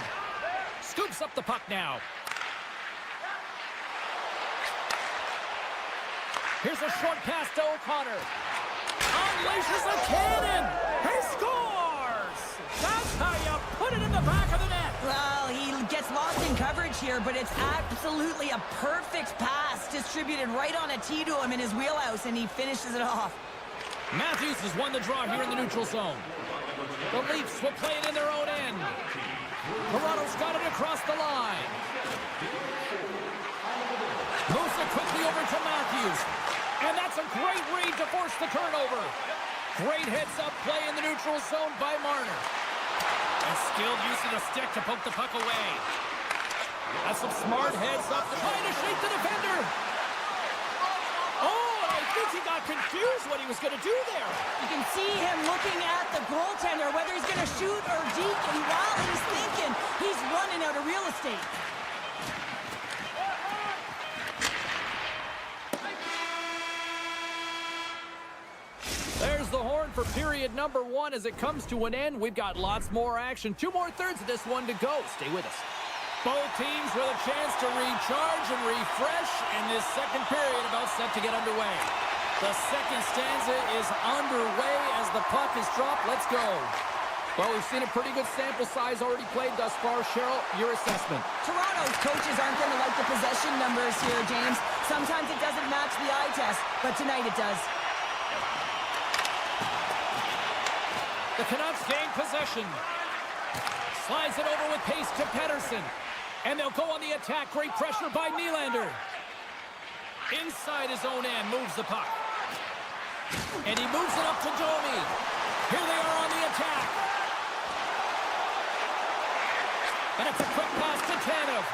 Scoops up the puck now. Here's a short pass to O'Connor. Unleashes a cannon. He scores! That's how you put it in the back of the net. Well, he gets lost in coverage here, but it's absolutely a perfect pass distributed right on a tee to him in his wheelhouse, and he finishes it off. Matthews has won the draw here in the neutral zone. The Leafs will play it in their own end. Toronto's got it across the line. Moves it quickly over to Matthews. And that's a great read to force the turnover. Great heads-up play in the neutral zone by Marner. And skilled use of the stick to poke the puck away. That's some smart heads-up trying to shake the defender. Oh, I think he got confused what he was going to do there. You can see him looking at the goaltender, whether he's going to shoot or deke, and while he's thinking, he's running out of real estate. There's the horn for period number 1 as it comes to an end. We've got lots more action. 2 more thirds of this one to go. Stay with us. Both teams with a chance to recharge and refresh, and this second period about set to get underway. The second stanza is underway as the puck is dropped. Let's go. Well, we've seen a pretty good sample size already played thus far. Cheryl, your assessment. Toronto's coaches aren't going to like the possession numbers here, James. Sometimes it doesn't match the eye test, but tonight it does. The Canucks gain possession. Slides it over with pace to Pettersson. And they'll go on the attack. Great pressure by Nylander. Inside his own end, moves the puck. And he moves it up to Domi. Here they are on the attack. And it's a quick pass to Tanev.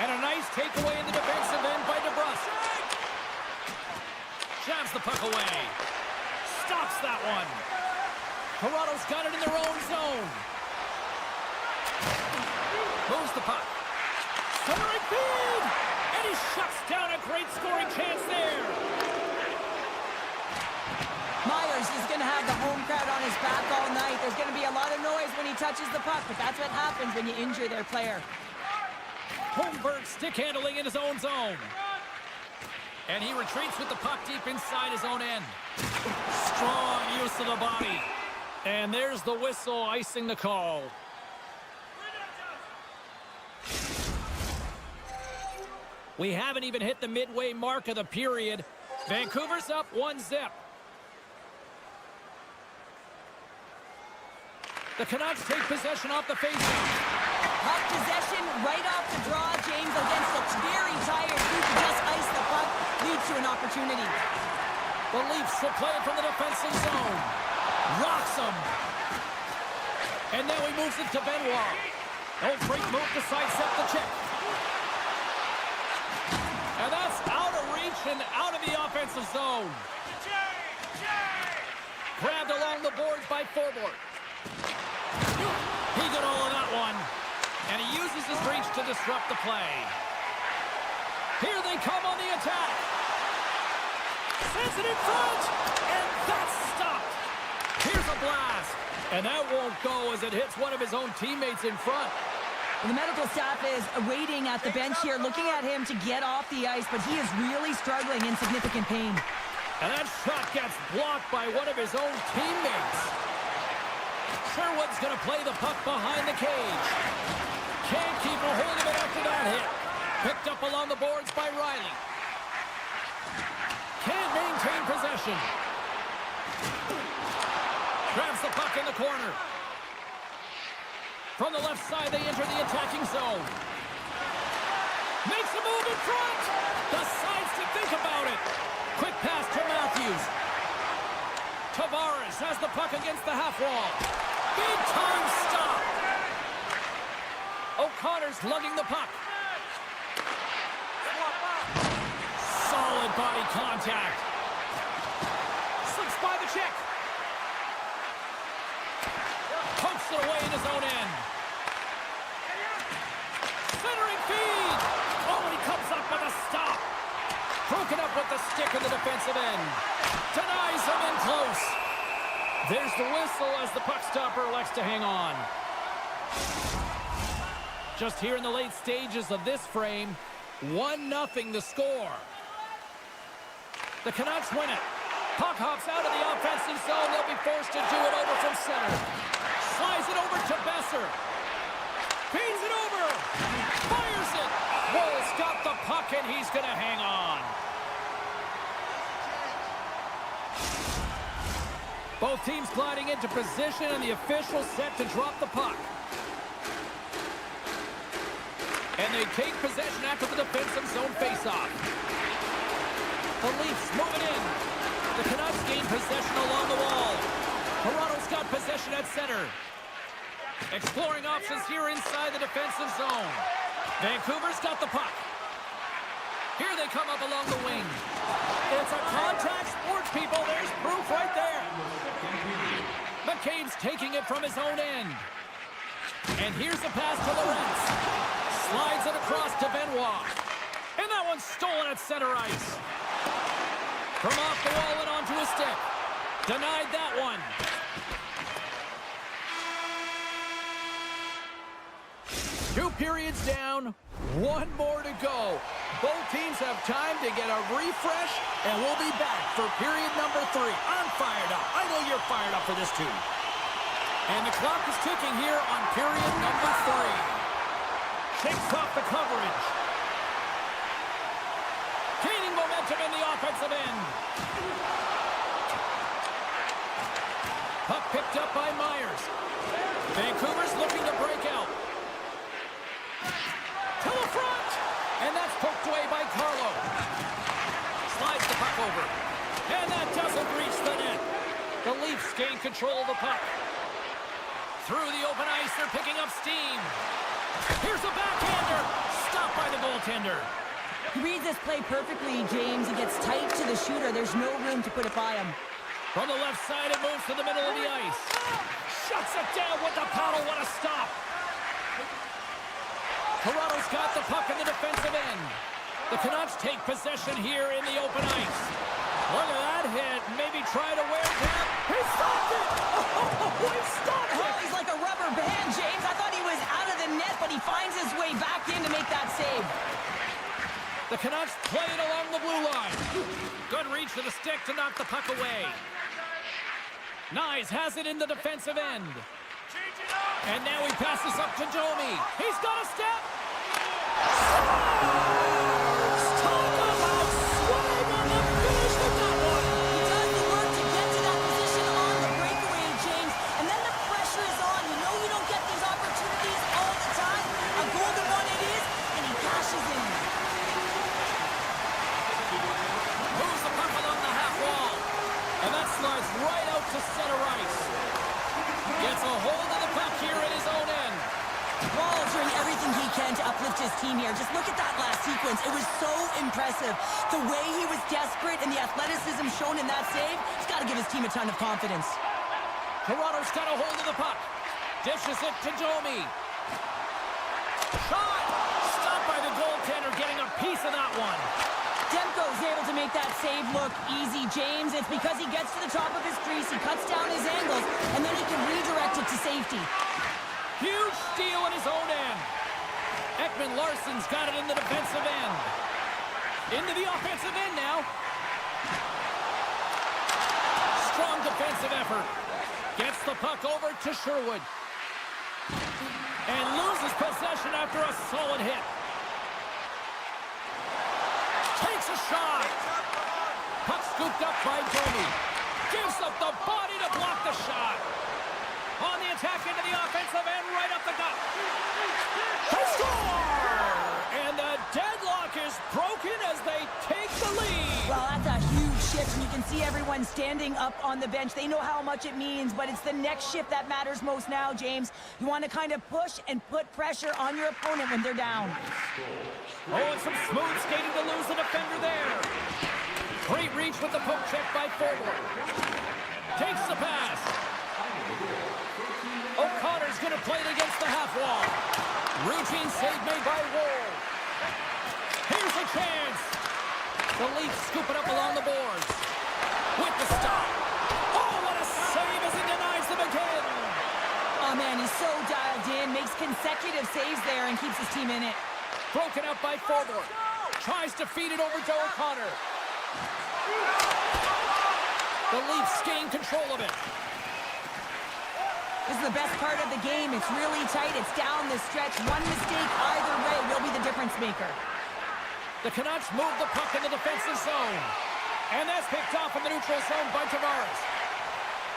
And a nice takeaway in the defensive end by DeBrusque. Jabs the puck away. Stops that one. Toronto's got it in their own zone. Moves the puck. Centering feed! And he shuts down a great scoring chance there. Myers is going to have the home crowd on his back all night. There's going to be a lot of noise when he touches the puck, but that's what happens when you injure their player. Holmberg stick handling in his own zone. And he retreats with the puck deep inside his own end. Strong use of the body. And there's the whistle icing the call. We haven't even hit the midway mark of the period. Vancouver's up 1-0. The Canucks take possession off the faceoff. Puck possession right off the draw, James, against a very tired group who just ice the puck, leads to an opportunity. The Leafs will play it from the defensive zone. Rocks him. And now he moves it to Benoit. Old freak move to sidestep the check. And that's out of reach and out of the offensive zone. Grabbed along the boards by Forbort. He got all of that one. And he uses his reach to disrupt the play. Here they come on the attack. Sends it in front. And that's stopped. Here's a blast. And that won't go as it hits one of his own teammates in front. The medical staff is waiting at the bench here, looking at him to get off the ice, but he is really struggling in significant pain. And that shot gets blocked by one of his own teammates. Sherwood's going to play the puck behind the cage. Can't keep a hold of it after that hit. Picked up along the boards by Riley. Can't maintain possession. Grabs the puck in the corner. From the left side, they enter the attacking zone. Makes a move in front. Decides to think about it. Quick pass to Matthews. Tavares has the puck against the half wall. Big time stop. O'Connor's lugging the puck. Solid body contact. Slips by the check. Pokes it away in his own end. Centering feed. Oh, and he comes up with a stop. Broken up with the stick in the defensive end. Denies him in close. There's the whistle as the puck stopper elects to hang on. Just here in the late stages of this frame, 1-0 the score. The Canucks win it. Puck hops out of the offensive zone. They'll be forced to do it over from center. Slides it over to Besser. Feeds it over. Fires it. Woll's got the puck, and he's going to hang on. Both teams gliding into position, and the official set to drop the puck. And they take possession after the defensive zone faceoff. The Leafs move it in. The Canucks gain possession along the wall. Toronto's got possession at center. Exploring options here inside the defensive zone. Vancouver's got the puck. Here they come up along the wing. It's a contact sport, people. There's proof right there. McCabe's taking it from his own end. And here's the pass to Lawrence. Slides it across to Benoit. And that one's stolen at center ice. From off the wall and onto a stick. Denied that one. Two periods down, One more to go. Both teams have time to get a refresh, and we'll be back for period number 3. I'm fired up. I know you're fired up for this too. And the clock is ticking here on period number 3. Shakes off the coverage. Gaining momentum in the offensive end. Puck picked up by Myers. Vancouver's looking to break out. To the front! And that's poked away by Carlo. Slides the puck over. And that doesn't reach the net. The Leafs gain control of the puck. Through the open ice, they're picking up steam. Here's a backhander. Stopped by the goaltender. He reads this play perfectly, James. He gets tight to the shooter. There's no room to put it by him. From the left side, it moves to the middle of the ice. Shuts it down with the paddle. What a stop. Toronto's got the puck in the defensive end. The Canucks take possession here in the open ice. Look at that hit. Maybe try to wear down. He stopped it! Oh, he stopped it! Oh, he's like a rubber band, James. I thought he was out of the net, but he finds his way back in to make that save. The Canucks play it along the blue line. Good reach to the stick to knock the puck away. Nyes has it in the defensive end. And now he passes up to Domi. He's got a step. Talk about swag on the finish with that one. He does the work to get to that position on the breakaway, James. And then the pressure is on. You know you don't get these opportunities all the time. A golden one it is, and he cashes in. Moves the puck along the half wall. And that slides right out to center ice. Gets a hold of the puck here at his own end. Wall's doing everything he can to uplift his team here. Just look at that last sequence. It was so impressive. The way he was desperate and the athleticism shown in that save, he's got to give his team a ton of confidence. Toronto's got a hold of the puck. Dishes it to Domi. Shot! Stopped by the goaltender, getting a piece of that one. Demko's able to make that save look easy, James. It's because he gets to the top of his crease, he cuts down his angles, and then he can redirect it to safety. Huge steal in his own end. Ekman Larsson's got it in the defensive end. Into the offensive end now. Strong defensive effort. Gets the puck over to Sherwood. And loses possession after a solid hit. Takes a shot. Puck scooped up by Domi. Gives up the body to block the shot. On the attack into the offensive end, right up the gut. They score! And the deadlock is broken as they take the lead. Well, that's a huge shift, and you can see everyone standing up on the bench. They know how much it means, but it's the next shift that matters most now, James. You want to kind of push and put pressure on your opponent when they're down. Oh, and some smooth skating to lose the defender there. Great reach with the poke check by forward. Takes the pass. O'Connor's going to play it against the half wall. Routine save made by Wall. Here's a chance. The Leafs scoop it up along the boards. With the stop. Oh, what a save as he denies them again. Oh, man, he's so dialed in. Makes consecutive saves there and keeps his team in it. Broken up by forward. Tries to feed it over to O'Connor. The Leafs gain control of it. This is the best part of the game. It's really tight. It's down the stretch. One mistake either way will be the difference maker. The Canucks move the puck in the defensive zone. And that's picked off in the neutral zone by Tavares.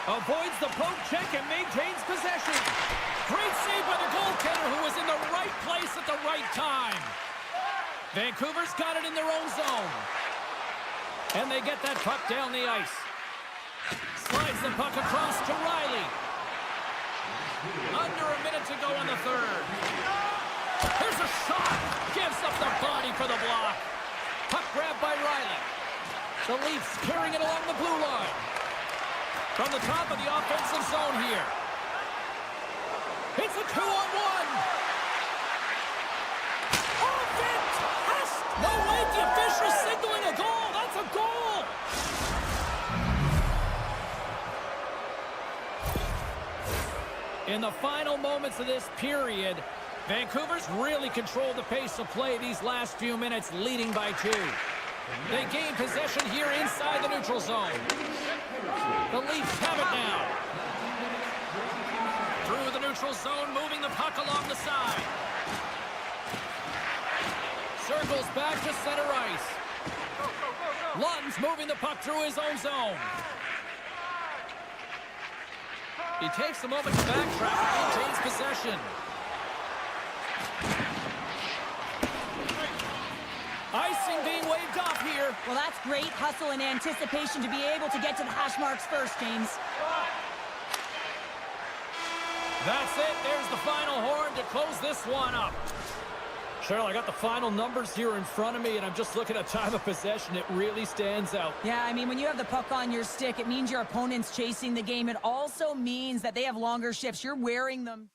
Avoids the poke check and maintains possession. Great save by the goaltender who was in the right place at the right time. Vancouver's got it in their own zone. And they get that puck down the ice. Slides the puck across to Riley. Under a minute to go in the third. Here's a shot. Gives up the body for the block. Puck grabbed by Riley. The Leafs carrying it along the blue line. From the top of the offensive zone here. It's a 2-on-1. Oh, fantastic! No, wait, the official's signaling a goal. That's a goal. In the final moments of this period, Vancouver's really controlled the pace of play these last few minutes, leading by 2. They gain possession here inside the neutral zone. The Leafs have it now. Through the neutral zone, moving the puck along the side. Circles back to center ice. Lund's moving the puck through his own zone. He takes a moment to backtrack and maintains possession. Icing being waved off here. Well, that's great hustle and anticipation to be able to get to the hash marks first, James. That's it. There's the final horn to close this one up. Cheryl, I got the final numbers here in front of me, and I'm just looking at time of possession. It really stands out. Yeah, I mean, when you have the puck on your stick, it means your opponent's chasing the game. It also means that they have longer shifts. You're wearing them.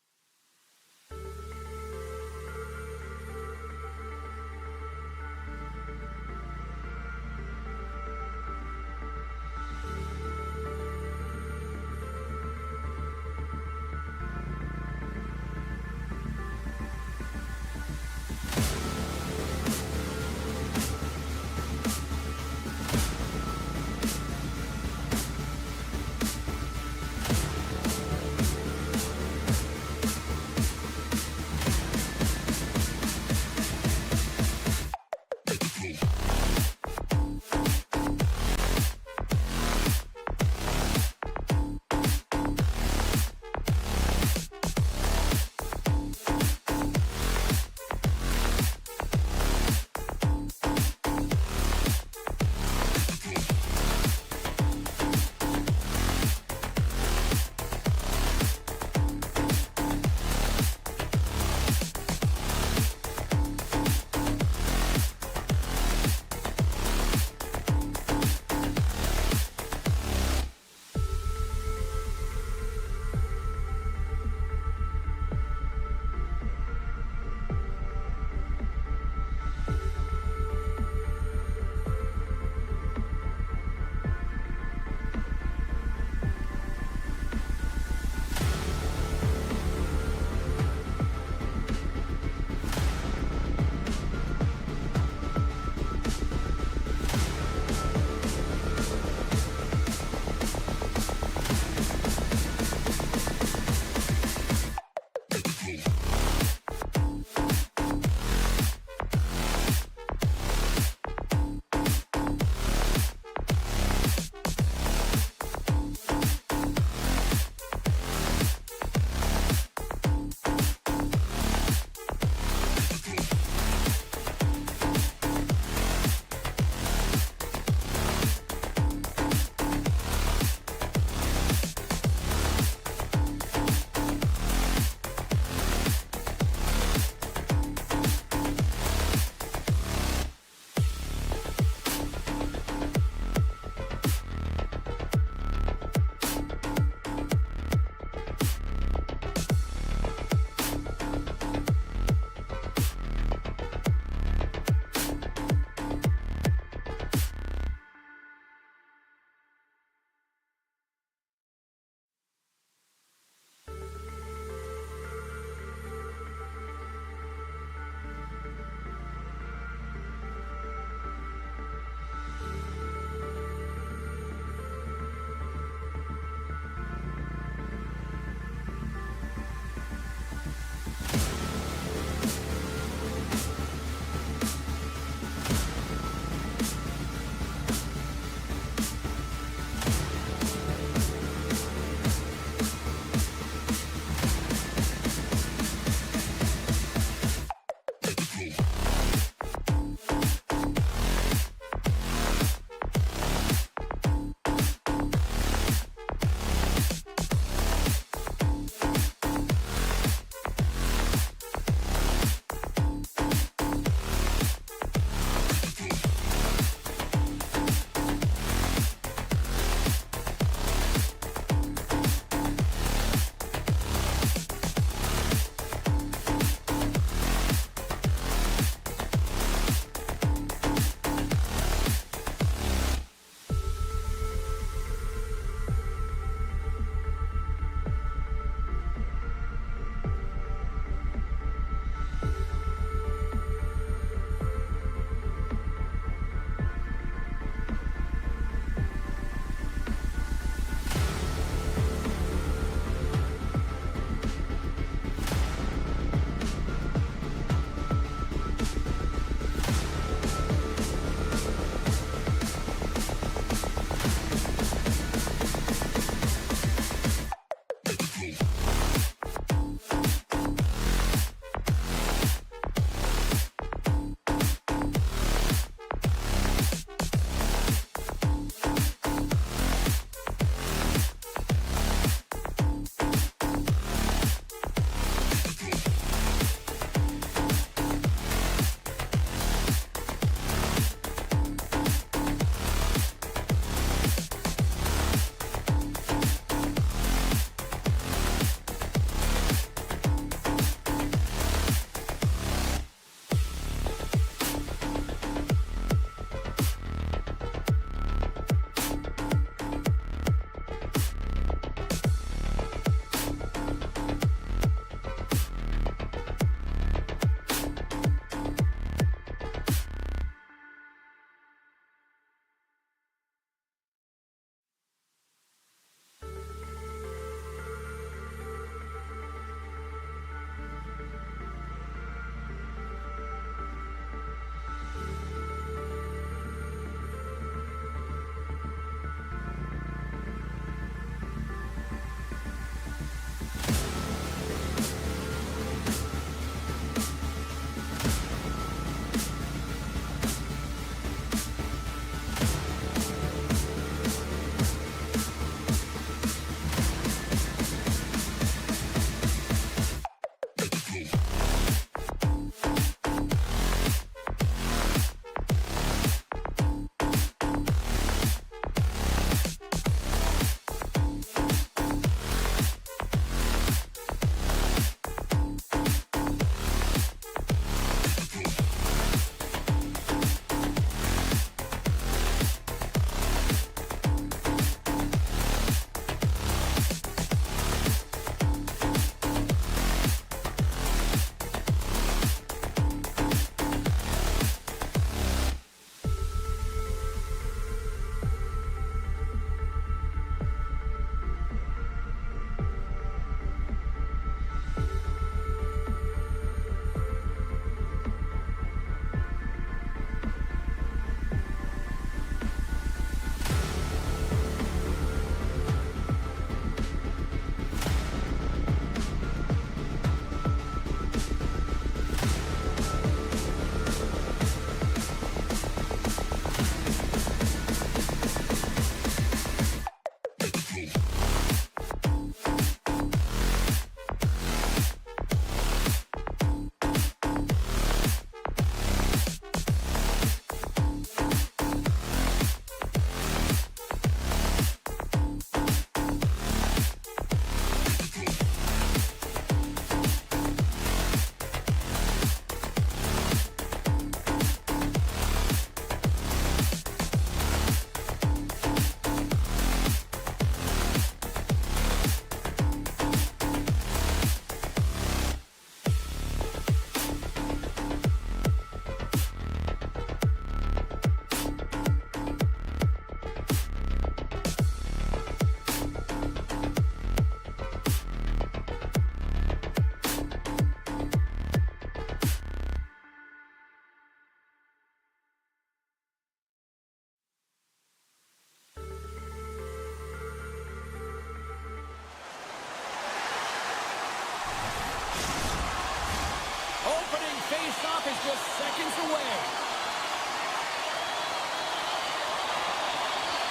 Kickoff is just seconds away.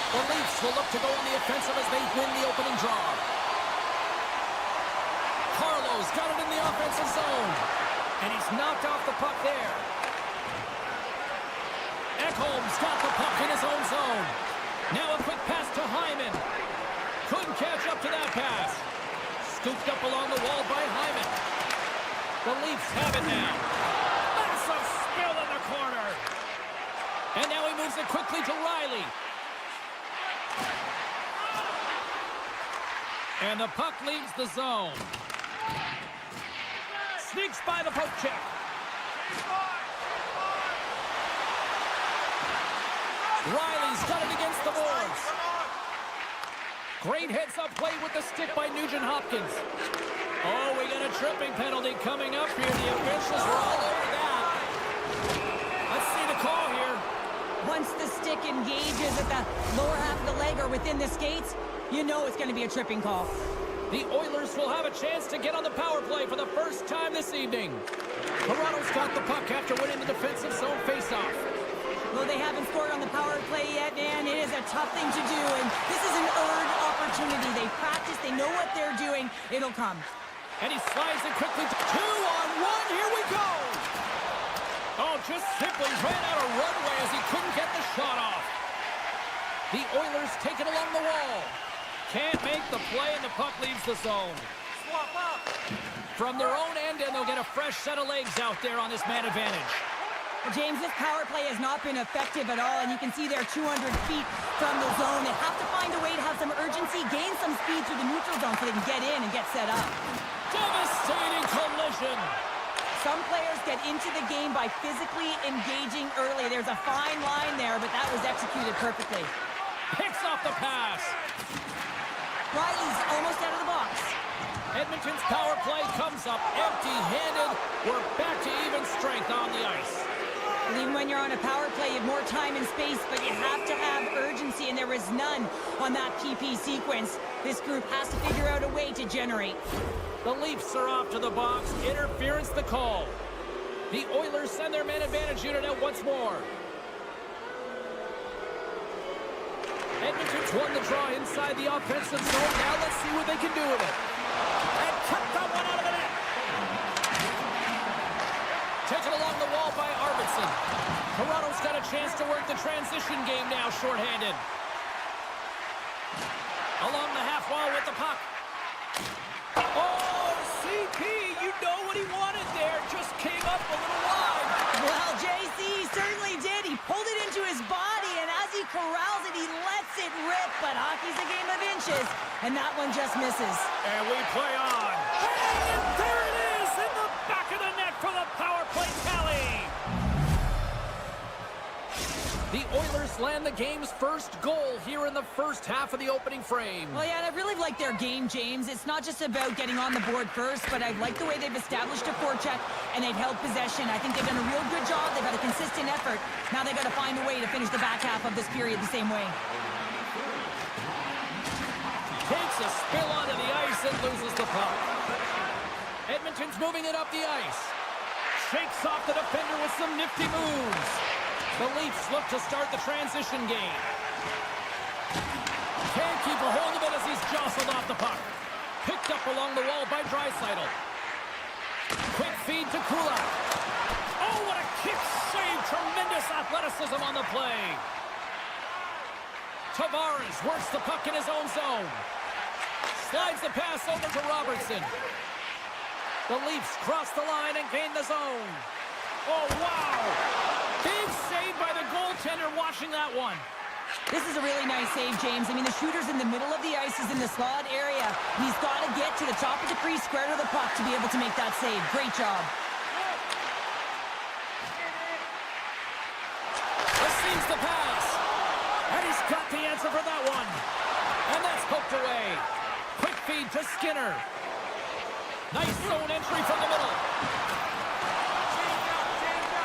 The Leafs will look to go on the offensive as they win the opening draw. Carlo's got it in the offensive zone. And he's knocked off the puck there. Ekholm's got the puck in his own zone. Now a quick pass to Hyman. Couldn't catch up to that pass. Scooped up along the wall by Hyman. The Leafs have it now. Massive spill in the corner. And now he moves it quickly to Riley. And the puck leaves the zone. Sneaks by the poke check. Riley's got it against the boards. Great heads-up play with the stick by Nugent-Hopkins. Oh, we got a tripping penalty coming up here. The officials are all over that. Let's see the call here. Once the stick engages at the lower half of the leg or within the skates, you know it's going to be a tripping call. The Oilers will have a chance to get on the power play for the first time this evening. Toronto's got the puck after winning the defensive zone faceoff. Well, they haven't scored on the power play yet, man. It is a tough thing to do, and this is an earned opportunity. They practice, they know what they're doing. It'll come. And he slides it quickly to 2-on-1. Here we go. Oh, just simply ran out of runway as he couldn't get the shot off. The Oilers take it along the wall. Can't make the play, and the puck leaves the zone. Swap up. From their own end, and they'll get a fresh set of legs out there on this man advantage. James, this power play has not been effective at all, and you can see they're 200 feet from the zone. They have to find a way to have some urgency, gain some speed through the neutral zone so they can get in and get set up. Devastating collision. Some players get into the game by physically engaging early. There's a fine line there, but that was executed perfectly. Picks off the pass. Riley's almost out of the box. Edmonton's power play comes up empty-handed. We're back to even strength on the ice. And even when you're on a power play, you have more time and space, but you have to have urgency, and there was none on that PP sequence. This group has to figure out a way to generate. The Leafs are off to the box. Interference the call. The Oilers send their man advantage unit out once more. Edmonton's won the draw inside the offensive zone. Now let's see what they can do with it. And cut that one out of the net. Taken along the wall by Arvidsson. Toronto's got a chance to work the transition game now, shorthanded. Along the half wall with the puck. Oh, CP, you know what he wanted there. Just came up a little wide. Well, JC certainly did. He pulled it into his body, and as he corrals it, he lets it rip. But hockey's a game of inches, and that one just misses. And we play on. Hey, and there it is in the back of the net for the power play tally. The Oilers land the game's first goal here in the first half of the opening frame. Well, yeah, and I really like their game, James. It's not just about getting on the board first, but I like the way they've established a forecheck and they've held possession. I think they've done a real good job. They've had a consistent effort. Now they've got to find a way to finish the back half of this period the same way. Takes a spill onto the ice and loses the puck. Edmonton's moving it up the ice. Shakes off the defender with some nifty moves. The Leafs look to start the transition game. Can't keep a hold of it as he's jostled off the puck. Picked up along the wall by Draisaitl. Quick feed to Kulak. Oh, what a kick save. Tremendous athleticism on the play. Tavares works the puck in his own zone. Slides the pass over to Robertson. The Leafs cross the line and gain the zone. Oh, wow. Big save by the goaltender watching that one. This is a really nice save, James. I mean, the shooter's in the middle of the ice. He's in the slot area. He's got to get to the top of the crease, square to the puck to be able to make that save. Great job. Receives the pass. And he's got the answer for that one. And that's poked away. Quick feed to Skinner. Nice zone entry from the middle.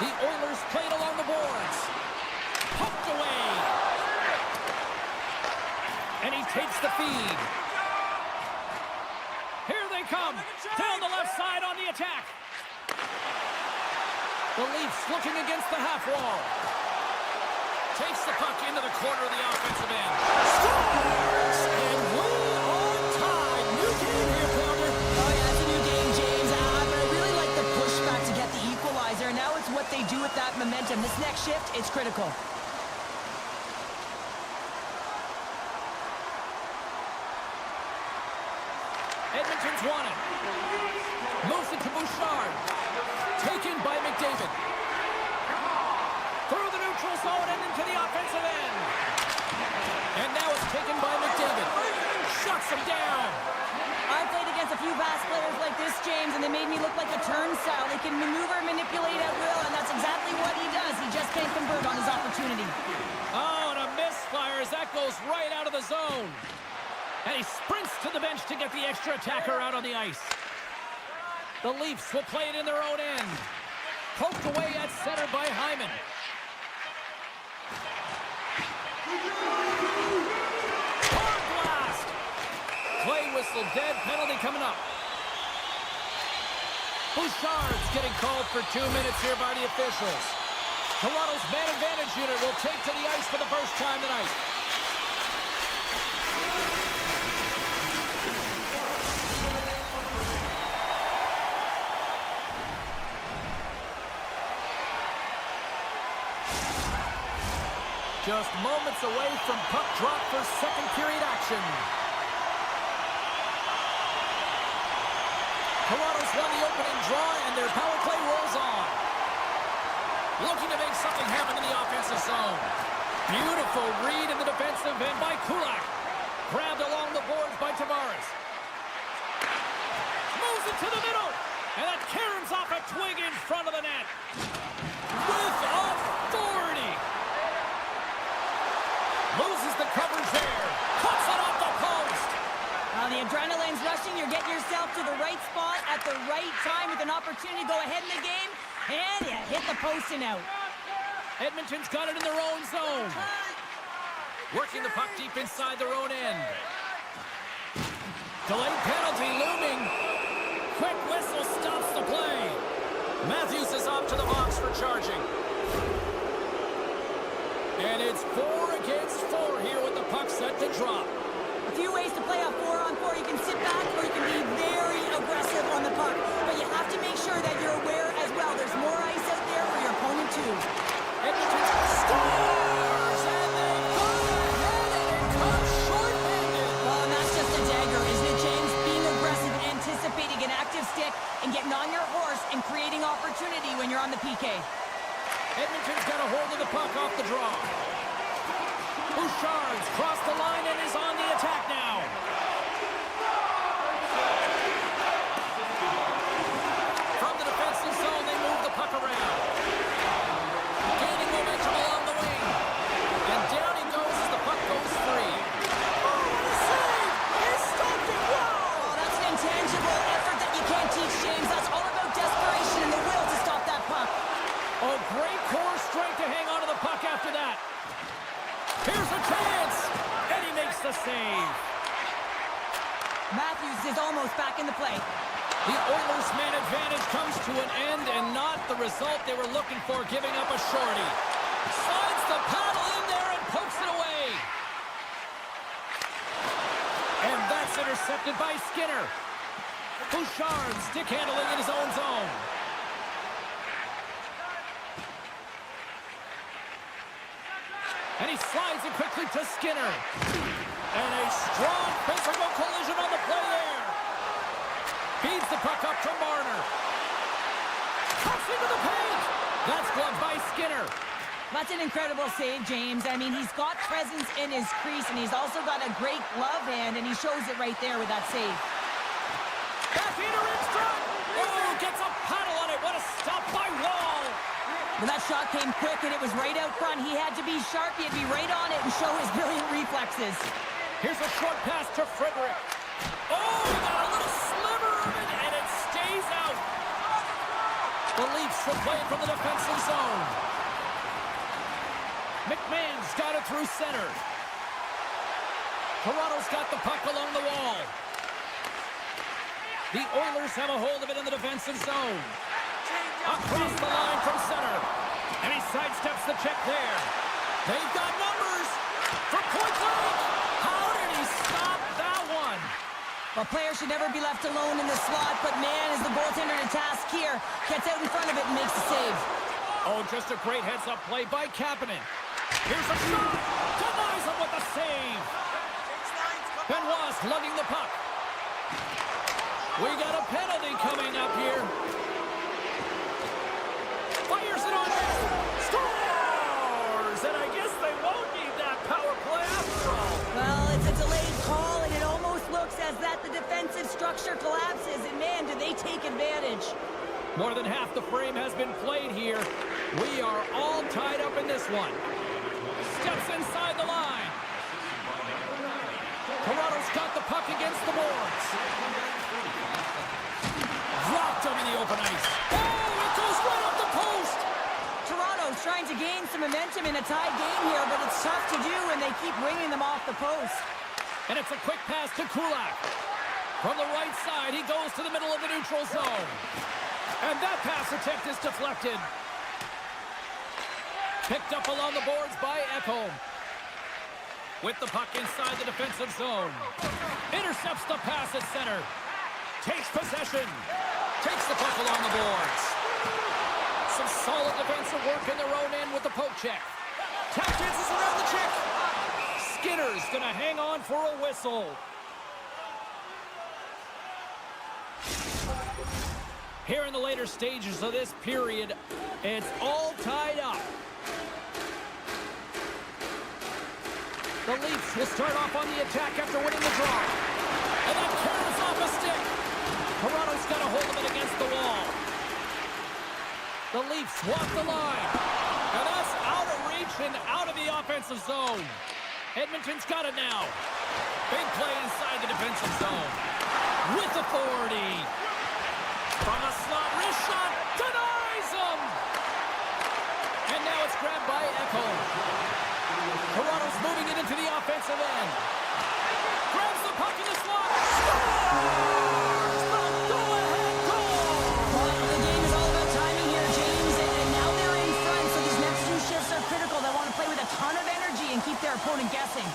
The Oilers played along the boards. Poked away. And he takes the feed. Here they come. Down the left side on the attack. The Leafs looking against the half wall. Takes the puck into the corner of the offensive end. Scores! And we are tied. New game here, Pounder. Oh, yeah, it's a new game, James. But I really like the pushback to get the equalizer. And now it's what they do with that momentum. This next shift, it's critical. Edmonton's won it. Moves it to Bouchard. Taken by McDavid. Through the neutral zone and into the offensive end. And now it's taken by McDavid. Shuts him down. I've played against a few fast players like this, James, and they made me look like a turnstile. They can maneuver and manipulate at will, and that's exactly what he does. He just can't convert on his opportunity. Oh, and a misfire as that goes right out of the zone. And he sprints to the bench to get the extra attacker out on the ice. The Leafs will play it in their own end. Poked away at center by Hyman. Hard blast! Play whistle dead, penalty coming up. Bouchard's getting called for 2 minutes here by the officials. Toronto's man advantage unit will take to the ice for the first time tonight. Just moments away from puck drop for second period action. Toronto's won the opening draw and their power play rolls on. Looking to make something happen in the offensive zone. Beautiful read in the defensive end by Kulak. Grabbed along the boards by Tavares. Moves it to the middle. And that caroms off a twig in front of the net. With authority. Loses the coverage there. Cuts it off the post. The adrenaline's rushing. You're getting yourself to the right spot at the right time with an opportunity to go ahead in the game. And you hit the post and out. Edmonton's got it in their own zone. Working the puck deep inside their own end. Delayed penalty looming. Quick whistle stops the play. Matthews is off to the box for charging. And it's 4 against 4 here with the puck set to drop. A few ways to play a 4-on-4. You can sit back or you can be very aggressive on the puck. But you have to make sure that you're aware as well. There's more ice out there for your opponent too. Edmonton scores! And they've gone ahead and it comes short-handed. Well, and that's just a dagger, isn't it, James? Being aggressive, anticipating an active stick, and getting on your horse and creating opportunity when you're on the PK. Edmonton's got a hold of the puck off the draw. Bouchard's crossed the line and is on the attack now. From the defensive zone, they move the puck around. Gaining momentum along the wing. And down he goes as the puck goes free. Oh, what a save! He stopped it well! Oh, that's an intangible effort that you can't teach, James. That's all about desperation and the will to stop that puck. Oh, great core strength to hang on to the puck after that. Here's a chance, and he makes the save. Matthews is almost back in the play. The Oilers' man advantage comes to an end, and not the result they were looking for, giving up a shorty. Slides the paddle in there and pokes it away. And that's intercepted by Skinner. Bouchard stick handling in his own zone. And he slides it quickly to Skinner. And a strong physical collision on the play there. Feeds the puck up to Marner. Cuts into the paint. That's gloved by Skinner. That's an incredible save, James. I mean, he's got presence in his crease, and he's also got a great glove hand, and he shows it right there with that save. Backhander in front. Oh, gets a paddle on it. What a stop by Wall. When that shot came quick and it was right out front, he had to be sharp. He had to be right on it and show his brilliant reflexes. Here's a short pass to Frederick. Oh, he got a little sliver of it, and it stays out. The Leafs will play it from the defensive zone. McMahon's got it through center. Toronto's got the puck along the wall. The Oilers have a hold of it in the defensive zone. Across the line from center. And he sidesteps the check there. They've got numbers for point blank. How did he stop that one? Well, players should never be left alone in the slot, but man, is the goaltender to task here. Gets out in front of it and makes the save. Oh, just a great heads-up play by Kapanen. Here's a shot. Denies him with a save. Benoit slugging the puck. We got a penalty coming up here. Fires it on net. Scores! And I guess they won't need that power play after all. Well, it's a delayed call, and it almost looks as that the defensive structure collapses, and man, do they take advantage. More than half the frame has been played here. We are all tied up in this one. Steps inside the line. Toronto's got the puck against the boards. Dropped him in the open ice. Oh, it goes right up the post. Toronto's trying to gain some momentum in a tied game here, but it's tough to do when they keep bringing them off the post. And it's a quick pass to Kulak. From the right side, he goes to the middle of the neutral zone. And that pass attempt is deflected. Picked up along the boards by Ekholm. With the puck inside the defensive zone. Intercepts the pass at center. Takes possession. Takes the puck along the boards. Some solid defensive work in their own end with the poke check. Tap chances around the check. Skinner's going to hang on for a whistle. Here in the later stages of this period, it's all tied up. The Leafs will start off on the attack after winning the draw. And then carries off a stick. Toronto's got a hold of it against the wall. The Leafs walk the line. And that's out of reach and out of the offensive zone. Edmonton's got it now. Big play inside the defensive zone. With authority. From a slot, wrist shot, denies him! And now it's grabbed by Ekholm. Toronto's moving it into the offensive end. Grabs the puck in the slot. Scores! The go-ahead goal! Well, the game is all about timing here, James, and now they're in front, so these next two shifts are critical. They want to play with a ton of energy and keep their opponent guessing.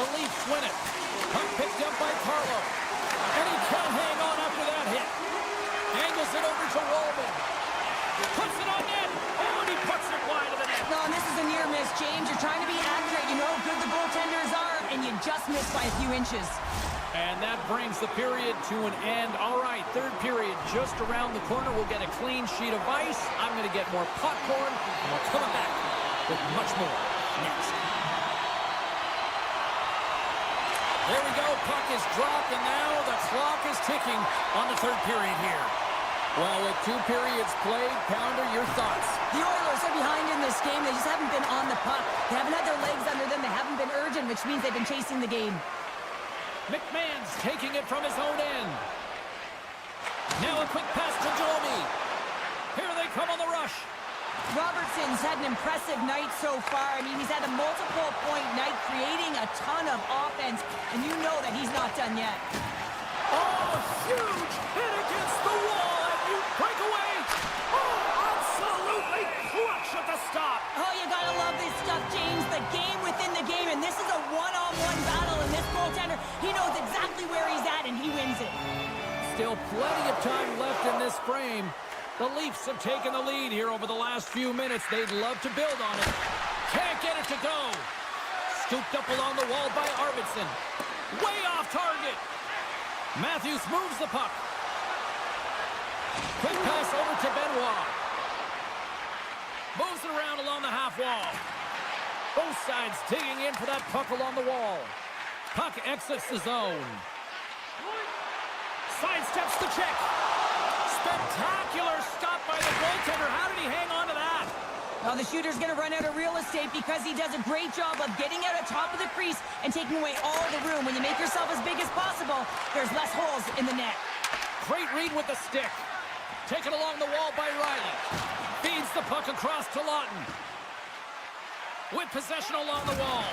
The Leafs win it. Puck picked up by Carlo. And he can't hang on after that hit. Angles it over to Roman. Puts it on net. Oh, and he puts it wide of the net. No, and this is a near miss, James. You're trying to be accurate. You know how good the goaltenders are, and you just missed by a few inches. And that brings the period to an end. All right, third period just around the corner. We'll get a clean sheet of ice. I'm going to get more popcorn, and we'll come back with much more next. There we go. Puck is dropped, and now the clock is ticking on the third period here. Well, with two periods played, Pounder, your thoughts? The Oilers are behind in this game. They just haven't been on the puck. They haven't had their legs under them. They haven't been urgent, which means they've been chasing the game. McMahon's taking it from his own end. Now a quick pass to Domi. Here they come on the rush. Robertson's had an impressive night so far. I mean, he's had a multiple-point night, creating a ton of offense, and you know that he's not done yet. Oh, huge hit against the wall, and you break away. Oh, absolutely clutch at the stop. Oh, you gotta love this stuff, James. The game within the game, and this is a one-on-one battle, and this goaltender, he knows exactly where he's at, and he wins it. Still plenty of time left in this frame. The Leafs have taken the lead here over the last few minutes. They'd love to build on it. Can't get it to go. Scooped up along the wall by Arvidsson. Way off target. Matthews moves the puck. Quick pass over to Benoit. Moves it around along the half wall. Both sides digging in for that puck along the wall. Puck exits the zone. Sidesteps the check. Spectacular stop by the goaltender. How did he hang on to that? Well, the shooter's going to run out of real estate because he does a great job of getting out of top of the crease and taking away all the room. When you make yourself as big as possible, there's less holes in the net. Great read with the stick. Taken along the wall by Riley. Feeds the puck across to Lawton. With possession along the wall.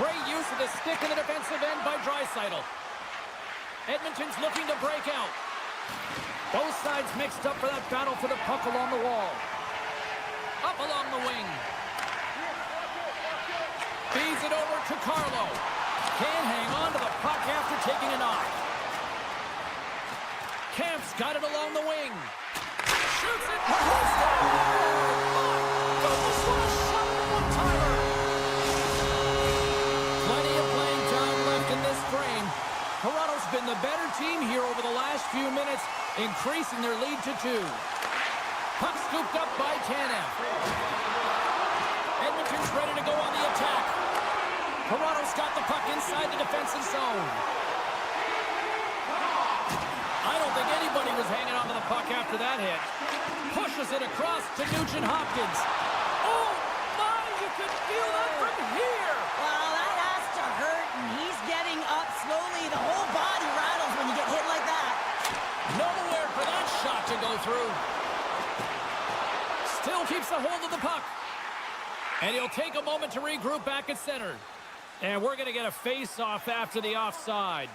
Great use of the stick in the defensive end by Draisaitl. Edmonton's looking to break out. Both sides mixed up for that battle for the puck along the wall. Up along the wing. Feeds it over to Carlo. Can't hang on to the puck after taking a knock. Kampf's got it along the wing. Shoots it. Plenty of playing time left in this frame. Toronto's been the better team here over the last few minutes, increasing their lead to 2. Puck scooped up by Tanev. Edmonton's ready to go on the attack. Toronto's got the puck inside the defensive zone. I don't think anybody was hanging on to the puck after that hit. Pushes it across to Nugent-Hopkins. Oh, my, you can feel that from here. Well, that has to hurt, and he's getting up slowly. The whole body rattles when you get hit like that. Nowhere for that shot to go through. Still keeps a hold of the puck. And he'll take a moment to regroup back at center. And we're going to get a face-off after the offside.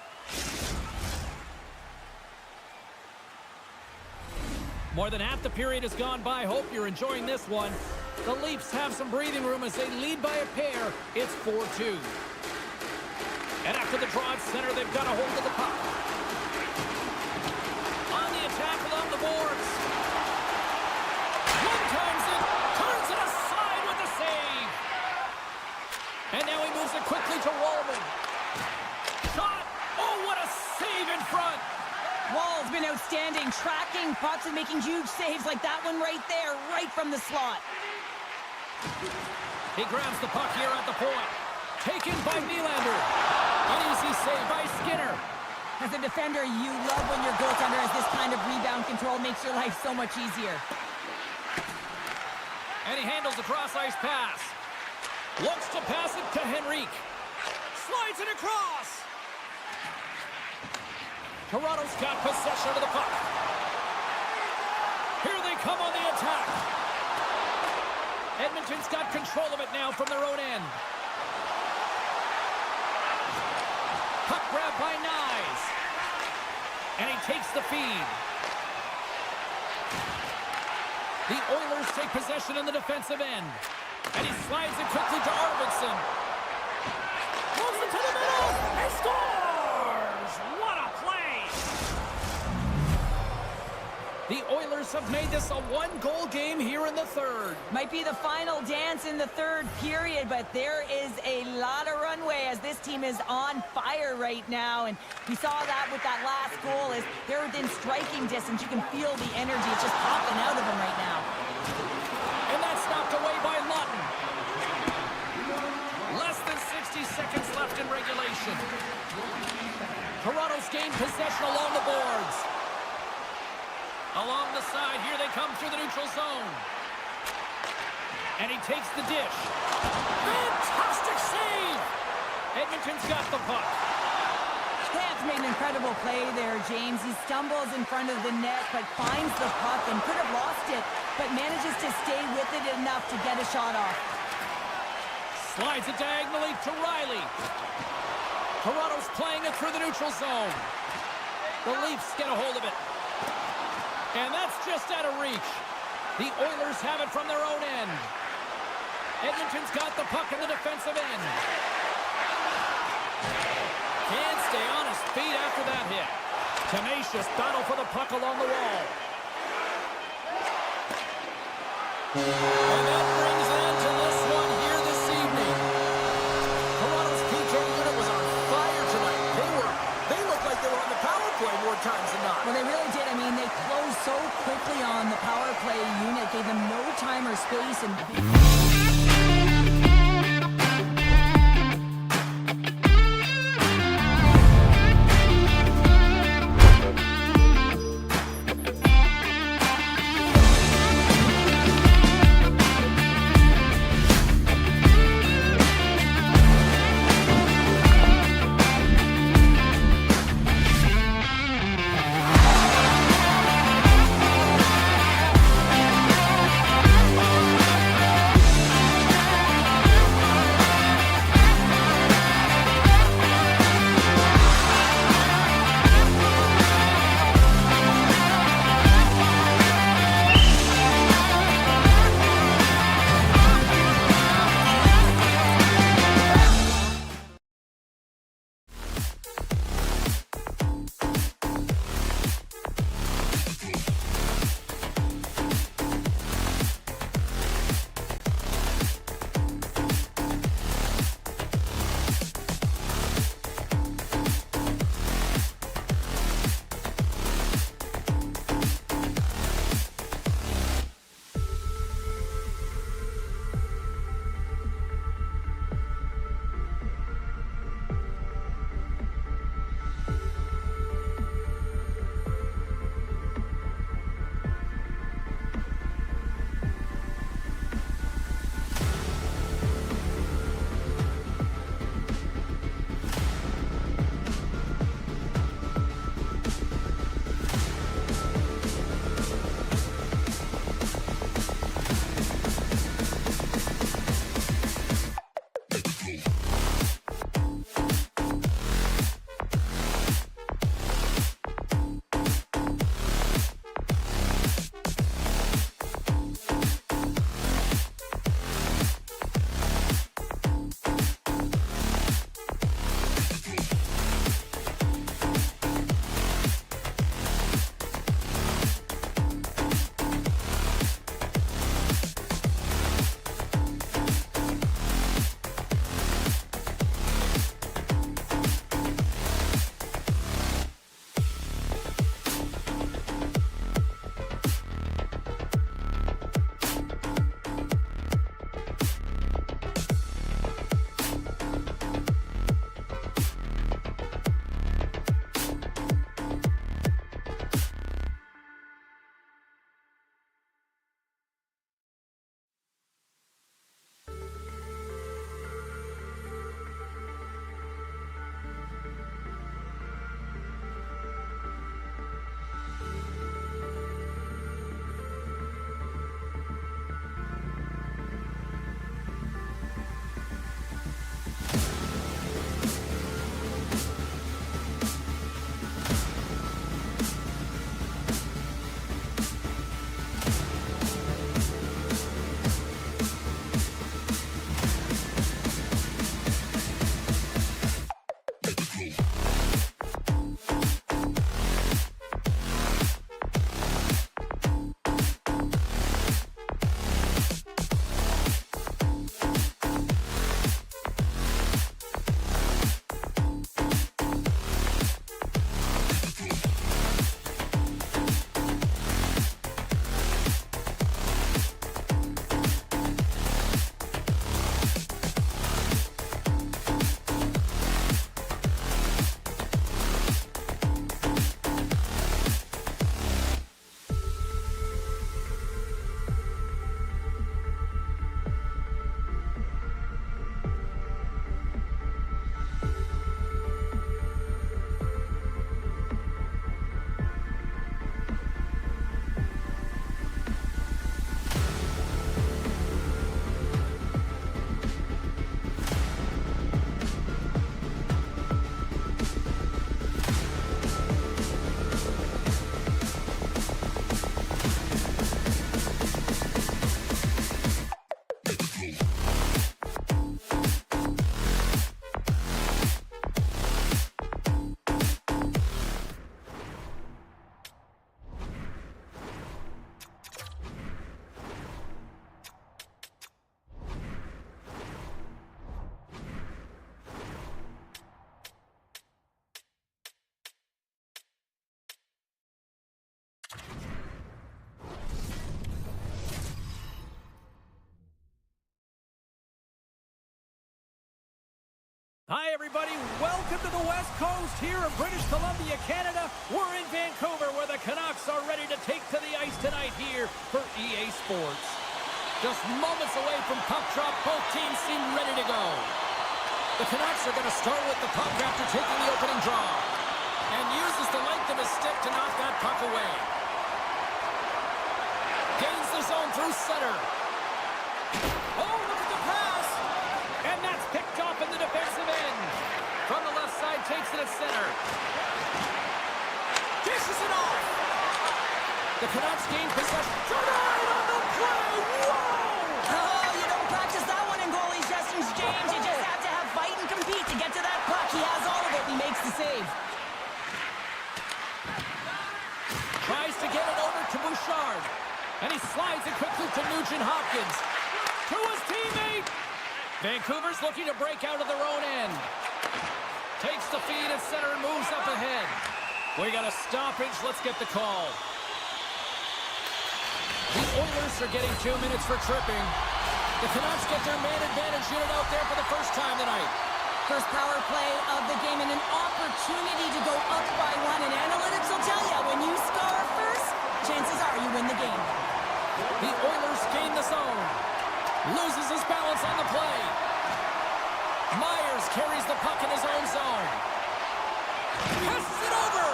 More than half the period has gone by. Hope you're enjoying this one. The Leafs have some breathing room as they lead by a pair. It's 4-2. And after the draw at center, they've got a hold of the puck. On the attack along the boards. One times it, turns it aside with the save. And now he moves it quickly to Wallman. Shot! Oh, what a save in front! Wall's been outstanding, tracking pucks and making huge saves like that one right there, right from the slot. He grabs the puck here at the point. Taken by Nylander. An easy save by Skinner. As a defender, you love when your goaltender has this kind of rebound control. Makes your life so much easier. And he handles the cross-ice pass. Looks to pass it to Henrique. Slides it across. Toronto's got possession of the puck. Here they come on the attack. Edmonton's got control of it now from their own end. Puck grab by Nyes. And he takes the feed. The Oilers take possession in the defensive end. And he slides it quickly to Arvidsson. Moves it to the middle and scores! What a play! The Oilers have made this a one-goal game here in the third. Might be the final dance in the third period, but there is a lot of runway as this team is on fire right now. And we saw that with that last goal as they're within striking distance. You can feel the energy. It's just popping out of them right now. And that's knocked away by Lawton. Less than 60 seconds left in regulation. Toronto's gained possession along the boards. Along the side, here they come through the neutral zone. And he takes the dish. Fantastic save! Edmonton's got the puck. Kampf's made an incredible play there, James. He stumbles in front of the net, but finds the puck and could have lost it, but manages to stay with it enough to get a shot off. Slides it diagonally to Riley. Toronto's playing it through the neutral zone. The Leafs get a hold of it. And that's just out of reach. The Oilers have it from their own end. Edmonton's got the puck in the defensive end. Can't stay on his feet after that hit. Tenacious battle for the puck along the wall. And that brings an end to this one here this evening. Toronto's PK unit was on fire tonight. They looked like they were on the power play more times than not. Well, they really did. I mean, they closed so quickly on the power play unit, gave them no time or space, and Hi, everybody. Welcome to the West Coast here in British Columbia, Canada. We're in Vancouver, where the Canucks are ready to take to the ice tonight here for EA Sports. Just moments away from puck drop, both teams seem ready to go. The Canucks are going to start with the puck after taking the opening draw, and uses the length of his stick to knock that puck away. Gains the zone through center. Oh, look at the pass! And that's picked off in the defensive end. From the left side, takes it at center. Dishes it off. The Canucks gain possession. Tonight on the play. Whoa! Oh, you don't practice that one in goalie sessions, James. You just have to have fight and compete to get to that puck. He has all of it. He makes the save. Tries to get it over to Bouchard. And he slides it quickly to Nugent-Hopkins. To his teammate. Vancouver's looking to break out of their own end. Takes the feed at center and moves up ahead. We got a stoppage. Let's get the call. The Oilers are getting 2 minutes for tripping. The Canucks get their man advantage unit out there for the first time tonight. First power play of the game and an opportunity to go up by one. And analytics will tell you, when you score first, chances are you win the game. The Oilers gain the zone. Loses his balance on the play. Myers carries the puck in his own zone. Passes it over.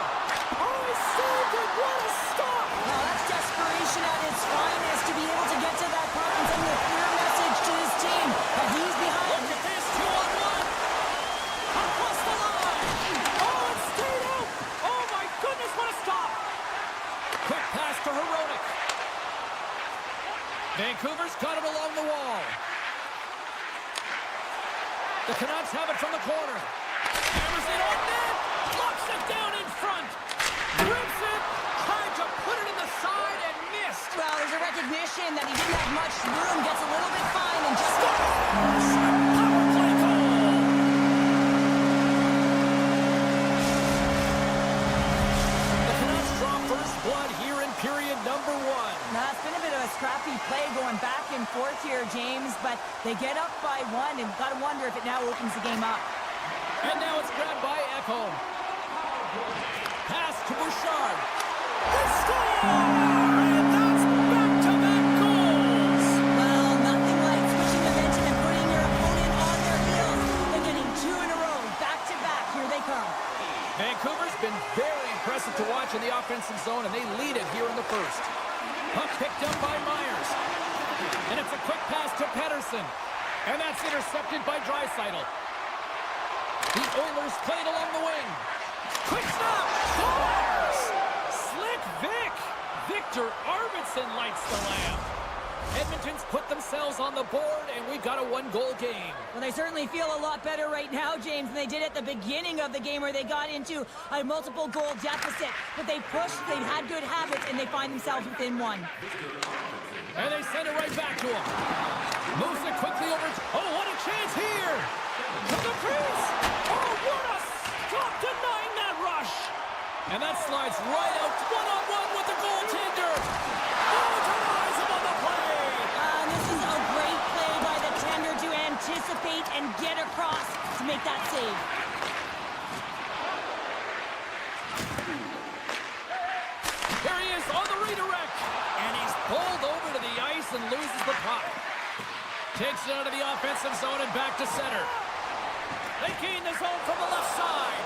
Oh, he saved it. What a stop. Now that's desperation at its finest to be able to get to that puck and send a clear message to his team that he's behind. Look at this, 2-on-1. Across the line. Oh, it stayed out. Oh, my goodness, what a stop. Quick pass to Hronek. Vancouver's got it along the wall. The Canucks have it from the corner. Hammers it on net. Locks it down in front. Grips it. Tried to put it in the side and missed. Well, there's a recognition that he didn't have much room. Gets a little bit fine and just... Power play goal. The Canucks draw first blood here in period number 1. Now, it's been a bit of a scrappy play going back and forth here, James, but they get up by one, and got to wonder if it now opens the game up. And now it's grabbed by Ekholm. Pass to Bouchard. They score! And that's back-to-back goals! Well, nothing like switching momentum and putting your opponent on their heels. They're getting 2 in a row, back-to-back. Here they come. Vancouver's been very impressive to watch in the offensive zone, and they lead it here in the first. Puck picked up by Myers. And it's a quick pass to Pettersson. And that's intercepted by Draisaitl. The Oilers played along the wing. Quick stop! Scores! Slick Vic! Victor Arvidsson lights the lamp. Edmonton's put themselves on the board, and we've got a 1-goal game. Well, they certainly feel a lot better right now, James, than they did at the beginning of the game where they got into a multiple-goal deficit. But they pushed, they've had good habits, and they find themselves within 1. And they send it right back to him. Moves it quickly over. Oh, what a chance here! To the crease! Oh, what a stop denying that rush! And that slides right out, one-on-one with the goaltender. Oh, denies him on the play! This is a great play by the tender to anticipate and get across to make that save. Here he is on the redirect. And he's pulled over to the ice and loses the puck. Takes it out of the offensive zone and back to center. They gain the zone from the left side.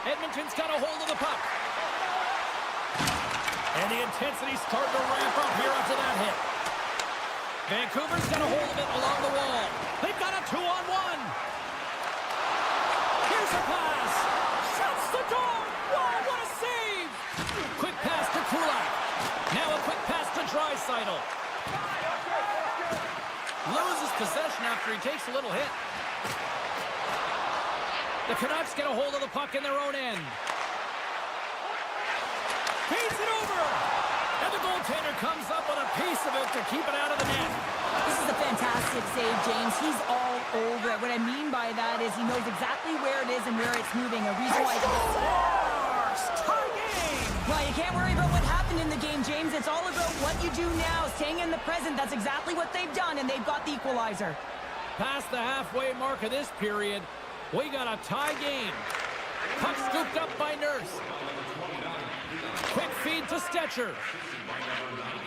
Edmonton's got a hold of the puck. And the intensity's starting to ramp up here after that hit. Vancouver's got a hold of it along the wall. They've got a 2-on-1. Here's a pass. Shuts the door. Wow, what a save. Quick pass to Kulak. Now a quick pass to Draisaitl. Loses possession after he takes a little hit. The Canucks get a hold of the puck in their own end. Feeds it over. And the goaltender comes up with a piece of it to keep it out of the net. This is a fantastic save, James. He's all over it. What I mean by that is he knows exactly where it is and where it's moving. A reason why... Tie game! Well, you can't worry about what happened in the game, James. It's all about what you do now, staying in the present. That's exactly what they've done, and they've got the equalizer. past the halfway mark of this period. We got a tie game. Puck scooped up by Nurse. Quick feed to Stetcher.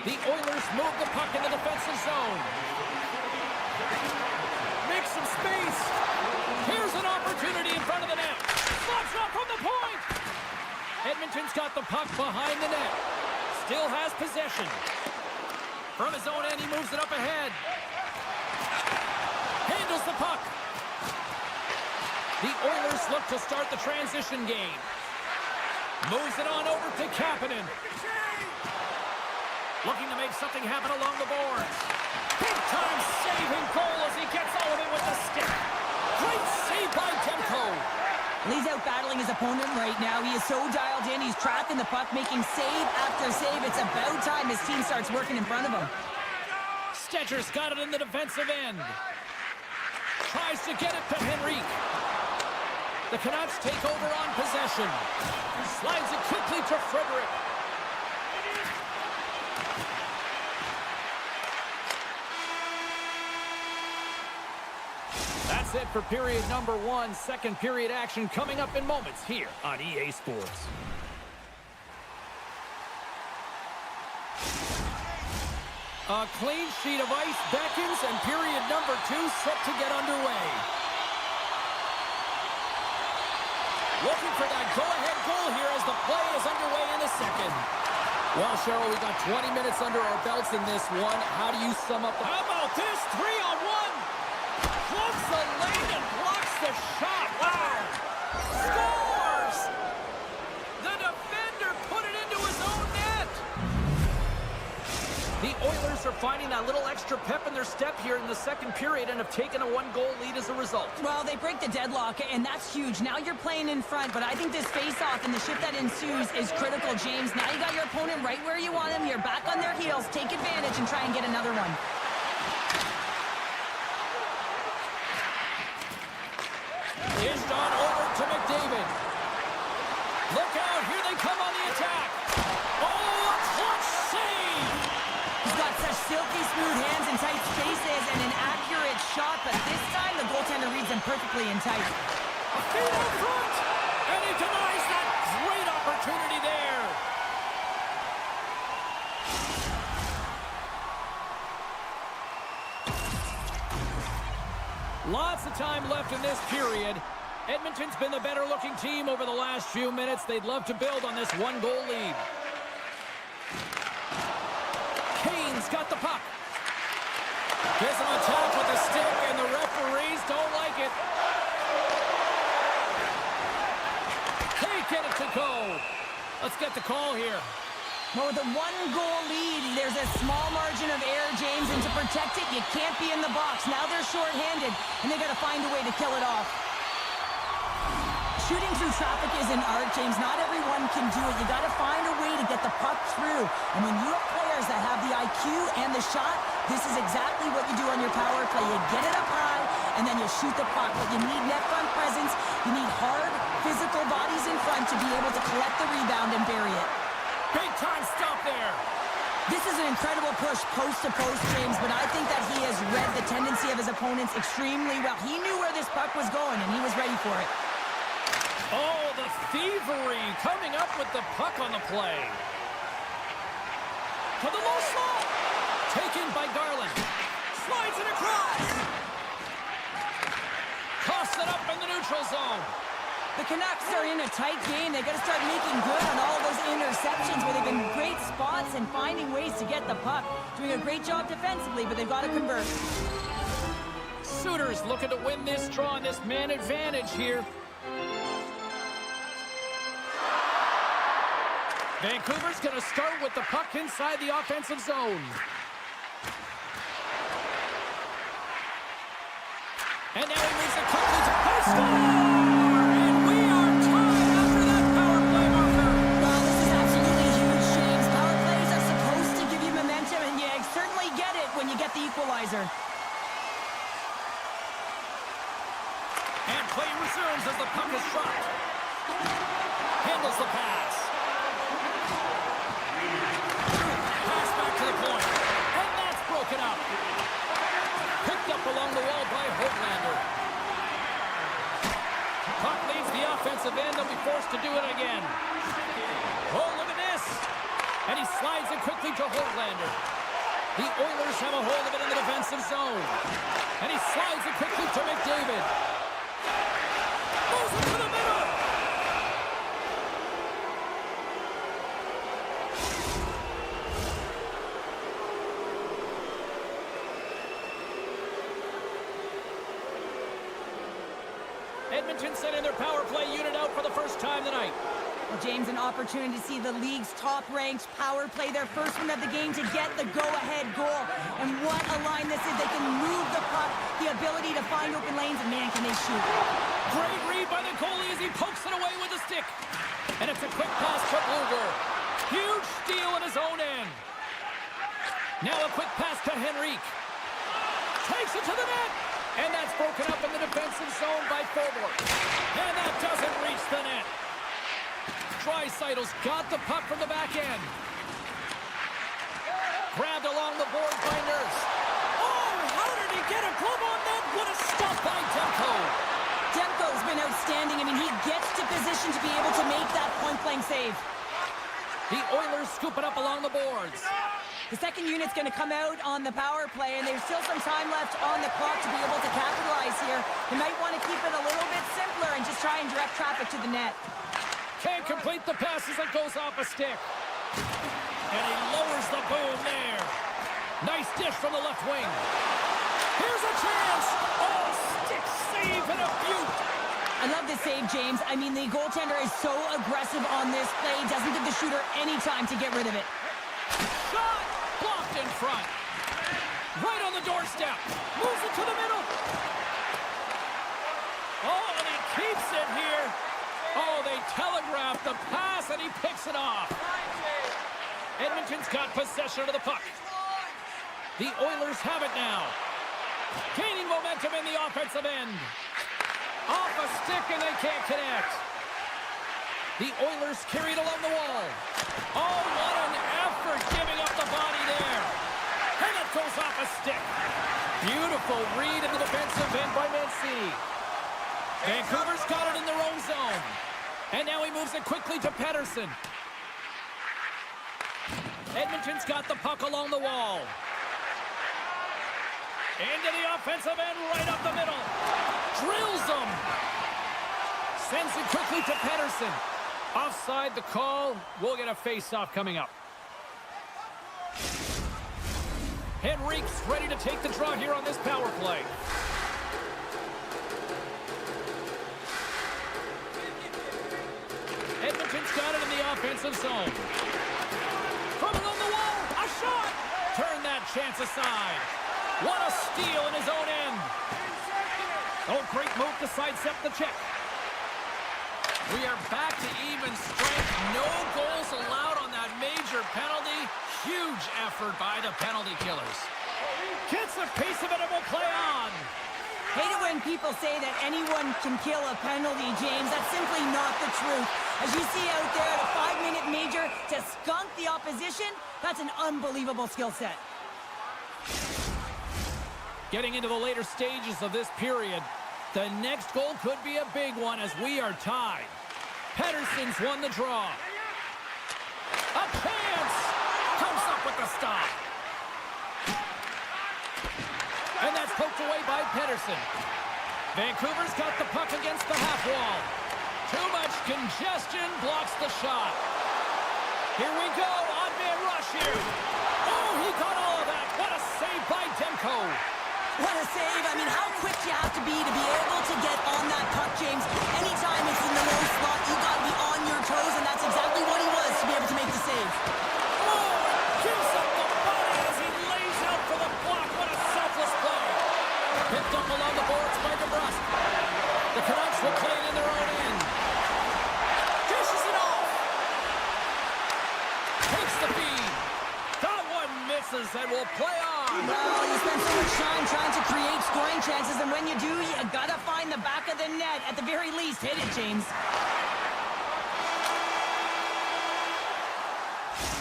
The Oilers move the puck in the defensive zone. Make some space. Here's an opportunity in front of the net. Slots up from the point. Edmonton's got the puck behind the net. Still has possession. From his own end, he moves it up ahead. Handles the puck. The Oilers look to start the transition game. Moves it on over to Kapanen. Looking to make something happen along the boards. Big-time saving goal as he gets all of it with the stick. Great save by Demko. He's out battling his opponent right now. He is so dialed in. He's tracking the puck, making save after save. It's about time his team starts working in front of him. Stetcher's got it in the defensive end. Tries to get it to Henrique. The Canucks take over on possession. Slides it quickly to Frederick. That's it for period number 1. Second period action coming up in moments here on EA Sports. A clean sheet of ice beckons, and period number 2 set to get underway. Looking for that go-ahead goal here as the play is underway in the second. Well, Cheryl, we got 20 minutes under our belts in this one. How do you sum up the... How about this? 3-on-1. Plugs the lane and blocks the shot. Wow. Scores! The defender put it into his own net. The Oilers are finding that little extra pep in their step here in the second period and have taken a 1-goal lead as a result. Well, they break the deadlock, and that's huge. Now you're playing in front, but I think this face-off and the shift that ensues is critical, James. Now you got your opponent right where you want him. You're back on their heels. Take advantage and try and get another one. Dished on over to McDavid. Look out, here they come on the attack. Oh, a clutch save! He's got such silky smooth hands and tight spaces and an accurate shot, but this time the goaltender reads him perfectly in tight. A feed in front, and he denies that great opportunity there. Lots of time left in this period. Edmonton's been the better-looking team over the last few minutes. They'd love to build on this 1-goal lead. Kane's got the puck. Gets him on top with the stick, and the referees don't like it. They get it to go. Let's get the call here. Well, with a 1-goal lead, there's a small margin of error, James, and to protect it, you can't be in the box. Now they're shorthanded, and they got to find a way to kill it off. Shooting through traffic is an art, James. Not everyone can do it. You got to find a way to get the puck through. And when you have players that have the IQ and the shot, this is exactly what you do on your power play. You get it up high, and then you shoot the puck. But you need net front presence. You need hard, physical bodies in front to be able to collect the rebound and bury it. Big time stop there. This is an incredible push post to post, James, but I think that he has read the tendency of his opponents extremely well. He knew where this puck was going, and he was ready for it. Oh, the thievery coming up with the puck on the play. To the low slot. Taken by Garland. Slides it across. Toss it up in the neutral zone. The Canucks are in a tight game. They got to start making good on all those interceptions where they've been great spots and finding ways to get the puck. Doing a great job defensively, but they've got to convert. Suitors looking to win this draw on this man advantage here. Vancouver's going to start with the puck inside the offensive zone. And now he moves it quickly to post. And we are tied after that power play marker. Well, this is absolutely huge, James. Power plays are supposed to give you momentum, and you certainly get it when you get the equalizer. And play resumes as the puck is dropped. Handles the pass. Pass back to the point. And that's broken up. Pick Picked up along the wall by Hoglander. Puck leaves the offensive end. They'll be forced to do it again. Oh, look at this. And he slides it quickly to Hoglander. The Oilers have a hold of it in the defensive zone. And he slides it quickly to McDavid. Moves it to the middle. Edmonton sending their power play unit out for the first time tonight. Well, James, an opportunity to see the league's top-ranked power play their first one of the game to get the go-ahead goal. And what a line this is. They can move the puck, the ability to find open lanes, and man, can they shoot. Great read by the goalie as he pokes it away with a stick. And it's a quick pass to Bluger. Huge steal in his own end. Now a quick pass to Henrique. Takes it to the net. And that's broken up in the defensive zone by Forward. And that doesn't reach the net. Draisaitl's got the puck from the back end. Grabbed along the boards by Nurse. Oh, how did he get a glove on that? What a stop by Demko. Demko's been outstanding. I mean, he gets to position to be able to make that point-blank save. The Oilers scoop it up along the boards. The second unit's going to come out on the power play, and there's still some time left on the clock to be able to capitalize here. You might want to keep it a little bit simpler and just try and direct traffic to the net. Can't complete the pass as it goes off a stick. And he lowers the boom there. Nice dish from the left wing. Here's a chance. Oh, stick save and a beaut. I love this save, James. I mean, the goaltender is so aggressive on this play. Doesn't give the shooter any time to get rid of it. Shot! Blocked in front. Right on the doorstep. Moves it to the middle. Oh, and he keeps it here. Oh, they telegraphed the pass, and he picks it off. Edmonton's got possession of the puck. The Oilers have it now. Gaining momentum in the offensive end. Off a stick, and they can't connect. The Oilers carried along the wall. Oh, what an effort giving up the body there. And it goes off a stick. Beautiful read in the defensive end by Mancini. Vancouver's got it in their own zone. And now he moves it quickly to Pettersson. Edmonton's got the puck along the wall. Into the offensive end, right up the middle. Drills him. Sends it quickly to Pettersson. Offside the call. We'll get a face-off coming up. Henrique's ready to take the draw here on this power play. Edmonton's got it in the offensive zone. From along the wall, a shot! Turn that chance aside. What a steal in his own end. Oh, great move to sidestep the check. We are back to even strength. No goals allowed on that major penalty. Huge effort by the penalty killers. Gets a piece of it and will play on. Hate it when people say that anyone can kill a penalty, James. That's simply not the truth. As you see out there at a 5-minute major to skunk the opposition, that's an unbelievable skill set. Getting into the later stages of this period, the next goal could be a big one as we are tied. Pettersson's won the draw. A chance! Comes up with the stop. And that's poked away by Pettersson. Vancouver's got the puck against the half wall. Too much congestion blocks the shot. Here we go, odd man rush here. Oh, he got all of that. What a save by Demko. What a save. I mean, how quick you have to be able to get on that puck, James. Anytime it's in the low slot, you got to be on your toes, and that's exactly what he was to be able to make the save. Oh, gives up the body as he lays out for the block. What a selfless play. Picked up along the boards by DeBrusque. The Canucks will play it in their own end. Dishes it off. Takes the feed. That one misses and will play on. Well, you spend so much time trying to create scoring chances, and when you do, you gotta find the back of the net. At the very least, hit it, James.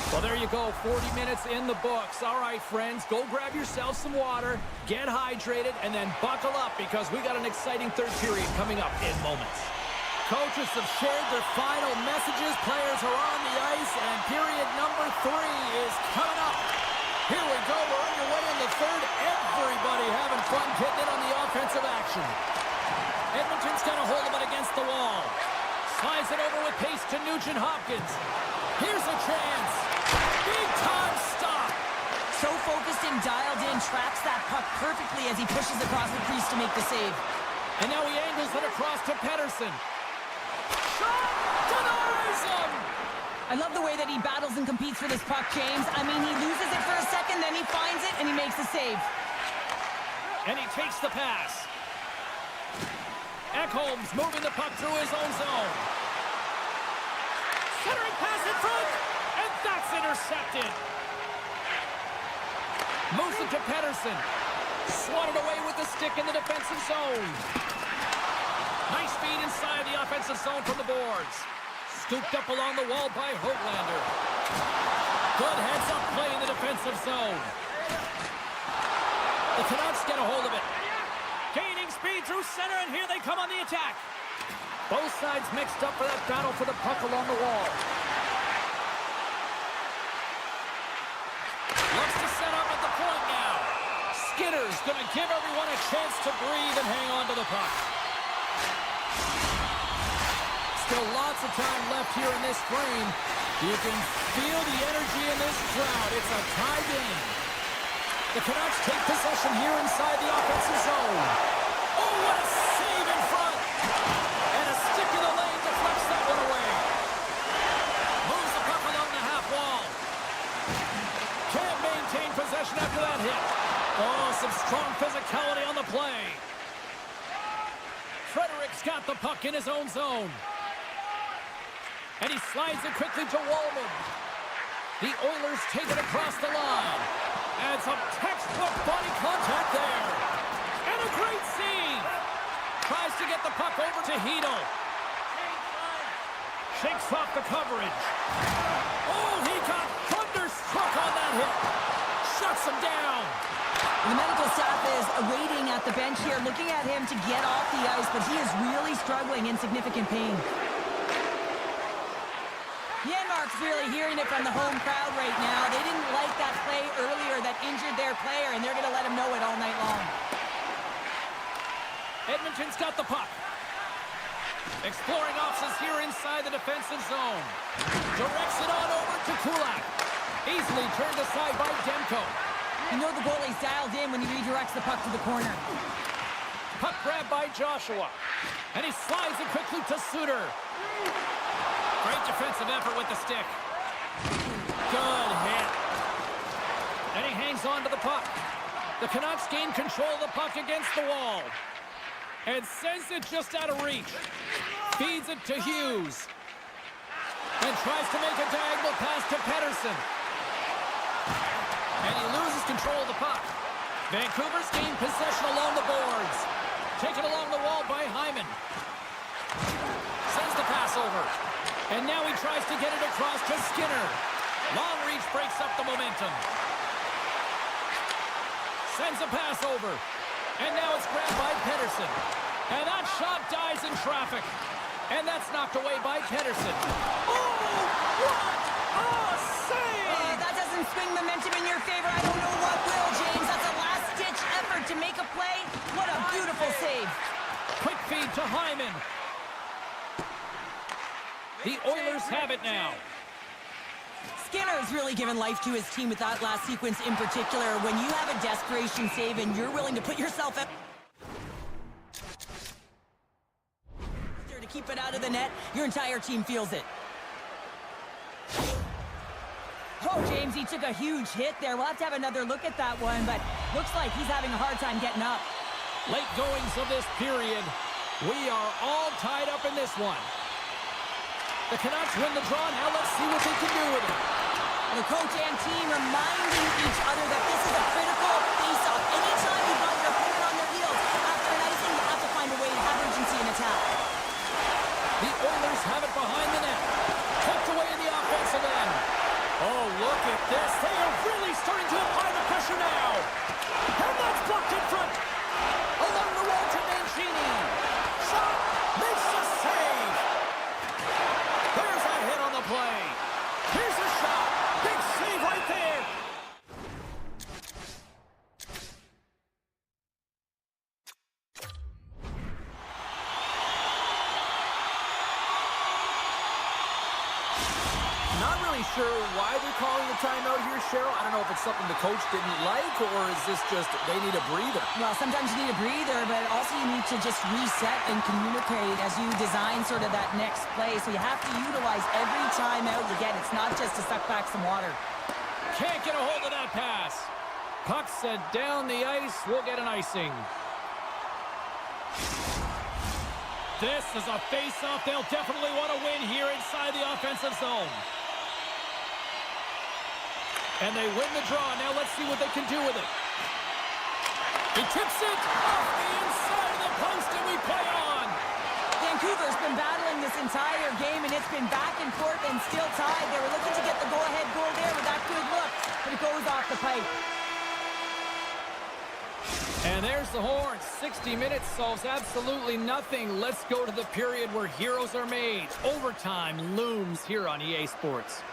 Well, there you go, 40 minutes in the books. All right, friends, go grab yourself some water, get hydrated, and then buckle up because we got an exciting third period coming up in moments. Coaches have shared their final messages. Players are on the ice, and period number 3 is coming up. Here we go. We're underway in the third. Everybody having fun getting in on the offensive action. Edmonton's got a hold of it against the wall. Slides it over with pace to Nugent-Hopkins. Here's a chance. Big-time stop. So focused and dialed in, tracks that puck perfectly as he pushes across the crease to make the save. And now he angles it across to Pettersson. Shot! Denies him! I love the way that he battles and competes for this puck, James. I mean, he loses it for a second, then he finds it, and he makes the save. And he takes the pass. Ekholm's moving the puck through his own zone. Centering pass in front, and that's intercepted. Moves it to Pettersson. Swatted away with the stick in the defensive zone. Nice feed inside the offensive zone from the boards. Scooped up along the wall by Höglander. Good heads-up play in the defensive zone. The Canucks get a hold of it. Gaining speed through center, and here they come on the attack. Both sides mixed up for that battle for the puck along the wall. Looks to set up at the point now. Skinner's going to give everyone a chance to breathe and hang on to the puck. Still lots of time left here in this frame. You can feel the energy in this crowd. It's a tie game. The Canucks take possession here inside the offensive zone. Oh, what a save in front! And a stick in the lane deflects that one away. Moves the puck along the half wall. Can't maintain possession after that hit. Oh, some strong physicality on the play. Frederick's got the puck in his own zone. And he slides it quickly to Wallman. The Oilers take it across the line. And some textbook body contact there. And a great save. Tries to get the puck over to Hito. Shakes off the coverage. Oh, he got thunderstruck on that hit. Shuts him down. The medical staff is waiting at the bench here, looking at him to get off the ice, but he is really struggling in significant pain. Janmark's really hearing it from the home crowd right now. They didn't like that play earlier that injured their player, and they're going to let him know it all night long. Edmonton's got the puck. Exploring options here inside the defensive zone. Directs it on over to Kulak. Easily turned aside by Demko. You know the goalie's dialed in when he redirects the puck to the corner. Puck grab by Joshua. And he slides it quickly to Suter. Great defensive effort with the stick. Good hit. And he hangs on to the puck. The Canucks gain control of the puck against the wall. And sends it just out of reach. Feeds it to Hughes. And tries to make a diagonal pass to Pettersson. And he loses control of the puck. Vancouver's gained possession along the boards. Taken along the wall by Hyman. Sends the pass over. And now he tries to get it across to Skinner. Long reach breaks up the momentum. Sends a pass over. And now it's grabbed by Pettersson. And that shot dies in traffic. And that's knocked away by Pettersson. Oh, what a save! That doesn't swing momentum in your favor. I don't know what will, James. That's a last-ditch effort to make a play. What a beautiful save. Quick feed to Hyman. The Oilers have it now. Skinner's really given life to his team with that last sequence in particular. When you have a desperation save and you're willing to put yourself out to keep it out of the net, your entire team feels it. Oh, James, he took a huge hit there. We'll have to have another look at that one, but looks like he's having a hard time getting up. Late goings of this period. We are all tied up in this one. The Canucks win the draw. Now let's see what they can do with it. And the coach and team reminding each other that this is a critical face-off. Anytime you've got your opponent on their heels after an icing, you have to find a way to have urgency in attack. The Oilers have it behind the net. Tucked away in the offensive end. Oh, Not really sure why they're calling the timeout here, Cheryl. I don't know if it's something the coach didn't like, or is this just they need a breather? Well, sometimes you need a breather, but also you need to just reset and communicate as you design sort of that next play. So you have to utilize every timeout you get. It's not just to suck back some water. Can't get a hold of that pass. Puck sent down the ice. We'll get an icing. This is a face-off they'll definitely want to win here inside the offensive zone. And they win the draw. Now let's see what they can do with it. He tips it off the inside of the post, and we play on. Vancouver's been battling this entire game, and it's been back and forth and still tied. They were looking to get the go-ahead goal there with that good look, but it goes off the pipe. And there's the horn. 60 minutes solves absolutely nothing. Let's go to the period where heroes are made. Overtime looms here on EA Sports.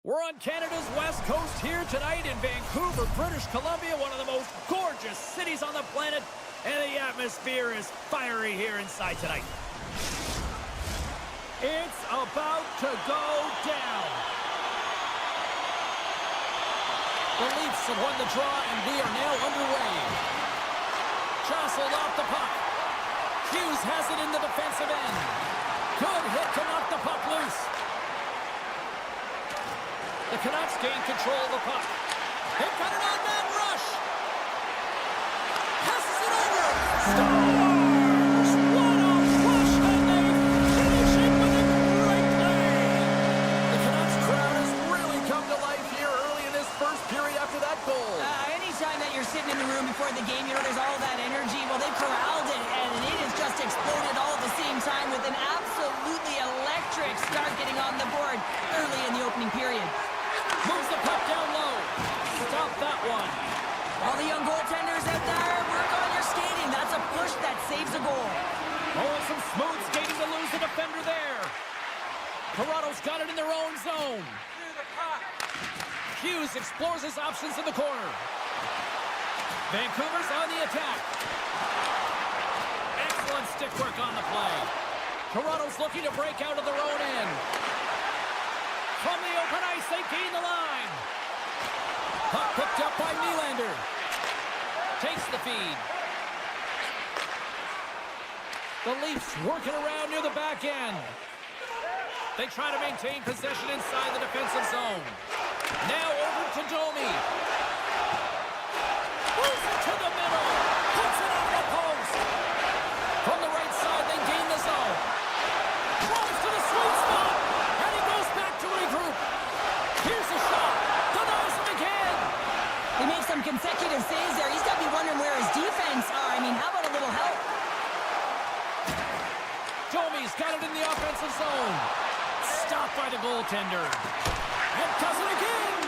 We're on Canada's west coast here tonight in Vancouver, British Columbia, one of the most gorgeous cities on the planet, and the atmosphere is fiery here inside tonight. It's about to go down. The Leafs have won the draw, and we are now underway. Jostled off the puck. Hughes has it in the defensive end. Good hit to knock the puck loose. The Canucks gain control of the puck. They've got an on-man rush. Passes it over. Stars! What a rush, and they finish it with a great play. The Canucks crowd has really come to life here early in this first period after that goal. Anytime that you're sitting in the room before the game, you know there's all that energy. Well, they corralled it, and it has just exploded all at the same time with an absolutely electric start getting on the board early in the opening period. Moves the puck down low. Stop that one. All the young goaltenders out there, work on your skating. That's a push that saves a goal. Oh, some smooth skating to lose the defender there. Toronto's got it in their own zone. Hughes explores his options in the corner. Vancouver's on the attack. Excellent stick work on the play. Toronto's looking to break out of their own end. From the open ice. They gain the line. Puck picked up by Nylander. Takes the feed. The Leafs working around near the back end. They try to maintain possession inside the defensive zone. Now over to Domi. Moves it to the middle. Puts it off the post. From the right side, they gain the zone. Drives to the sweet spot. And he goes back to regroup. Here's a shot. Denies him again. He makes some consecutive saves there. He's got to be wondering where his defense are. I mean, how about a little help? Domi's got it in the offensive zone. Stopped by the goaltender. And does it again.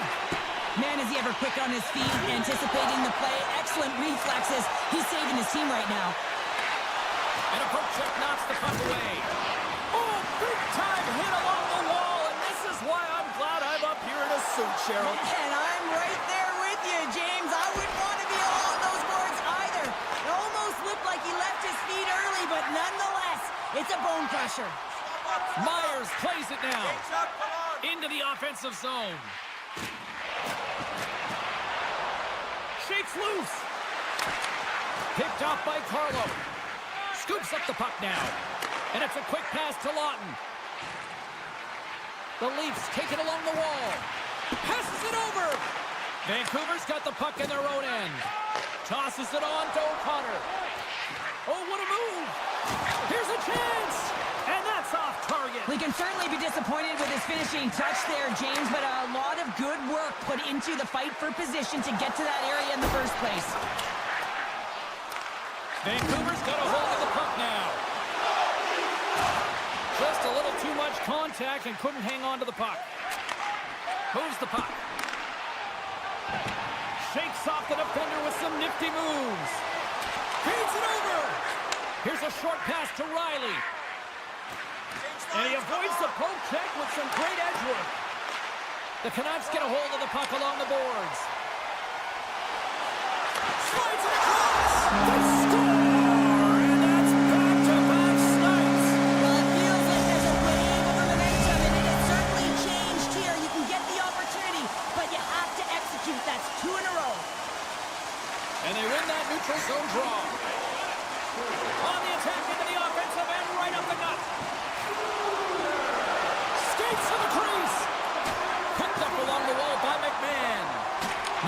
Man, is he ever quick on his feet, anticipating the play. Excellent reflexes. He's saving his team right now. And a poke check knocks the puck away. Oh, big time hit along the wall. And this is why I'm glad I'm up here in a suit, Cheryl. And I'm right there with you, James. I wouldn't want to be along those boards either. It almost looked like he left his feet early, but nonetheless, it's a bone crusher. Myers plays it now. Into the offensive zone. Shakes loose. Picked off by Carlo. Scoops up the puck now. And it's a quick pass to Lawton. The Leafs take it along the wall. Passes it over. Vancouver's got the puck in their own end. Tosses it on to O'Connor. Oh, what a move. Here's a chance. And that's off target. We can certainly be disappointed with his finishing touch there, James, but a lot of good work put into the fight for position to get to that area in the first place. Vancouver's got a hold of the puck now. Just a little too much contact and couldn't hang on to the puck. Moves the puck. Shakes off the defender with some nifty moves. Feeds it over. Here's a short pass to Riley. And he avoids the poke check with some great edge work. The Canucks get a hold of the puck along the boards. Slides it across. They score! And that's back-to-back snipes. Well, it feels like there's a wave of momentum, and it has certainly changed here. You can get the opportunity, but you have to execute. That's 2 in a row. And they win that neutral zone draw. On the attack into the offensive end, right up the gut. Skates to the crease. Picked up along the wall by McMahon.